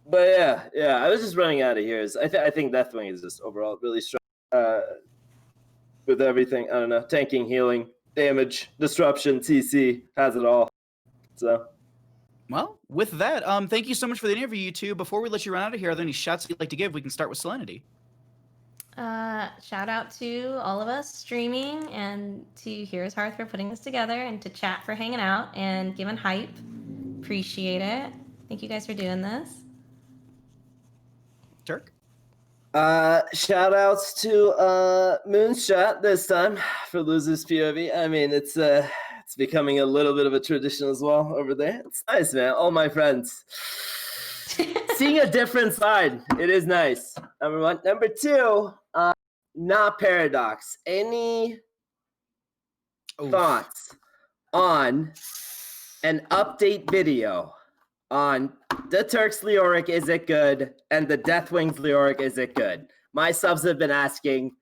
But yeah, I was just running out of heroes. I think Deathwing is just overall really strong with everything. I don't know, tanking, healing, damage, disruption, TC, has it all. So. Well, with that, thank you so much for the interview, you two. Before we let you run out of here, are there any shouts you'd like to give? We can start with Selenityy. Shout out to all of us streaming and to Heroes Hearth for putting this together and to chat for hanging out and giving hype. Appreciate it. Thank you guys for doing this. Turk? Shout outs to Moonshot this time for losers POV. I mean, it's becoming a little bit of a tradition as well over there. It's nice, man. All my friends. Seeing a different side. It is nice. Number one. Number two, NotParadox. Any thoughts on an update video on the Turk's Leoric, is it good? And the Deathwing's Leoric, is it good? My subs have been asking.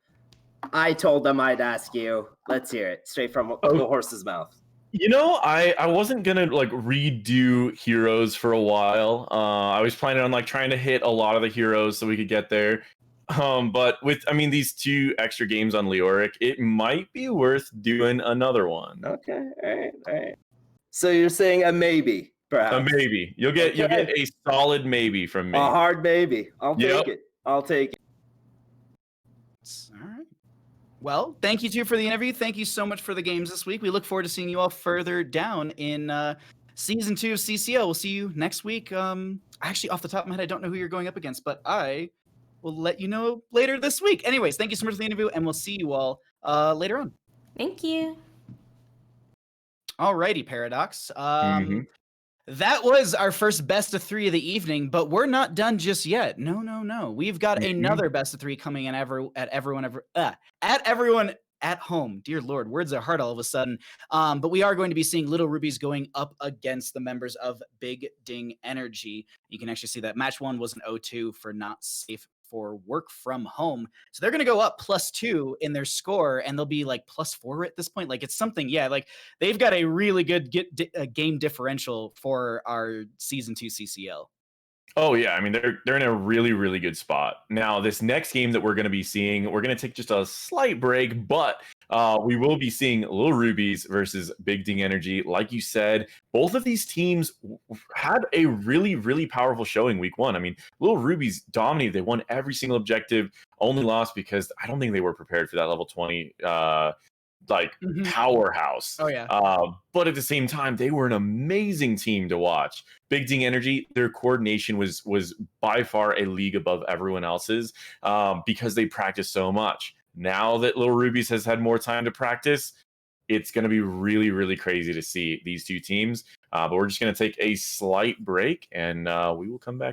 I told them I'd ask you. Let's hear it straight from the horse's mouth. You know, I wasn't gonna like redo Heroes for a while. I was planning on like trying to hit a lot of the heroes so we could get there. But with these 2 extra games on Leoric, it might be worth doing another one. Okay, all right. So you're saying a maybe, perhaps? A maybe. You'll get a solid maybe from me. A hard maybe. I'll take it. I'll take it. All right. Well, thank you two for the interview. Thank you so much for the games this week. We look forward to seeing you all further down in season 2 of CCL. We'll see you next week. Actually, off the top of my head, I don't know who you're going up against, but I will let you know later this week. Anyways, thank you so much for the interview, and we'll see you all later on. Thank you. Alrighty, Paradox. That was our first best of 3 of the evening, but we're not done just yet. No. We've got another best of 3 coming in at everyone at home. Dear Lord, words are hard all of a sudden. But we are going to be seeing Little Rubies going up against the members of Big Ding Energy. You can actually see that match 1 was an 0-2 for not safe for work from home. So they're going to go up +2 in their score, and they'll be like +4 at this point. Like it's something, like they've got a really good game differential for our season 2 CCL. Oh yeah, I mean they're in a really, really good spot. Now this next game that we're going to be seeing, we're going to take just a slight break, but we will be seeing Little Rubies versus Big Ding Energy. Like you said, both of these teams had a really, really powerful showing week 1. I mean, Little Rubies dominated. They won every single objective, only lost because I don't think they were prepared for that level 20 powerhouse. Oh yeah. But at the same time, they were an amazing team to watch. Big Ding Energy, their coordination was by far a league above everyone else's because they practiced so much. Now that Little Rubies has had more time to practice, it's going to be really, really crazy to see these 2 teams. But we're just going to take a slight break, and we will come back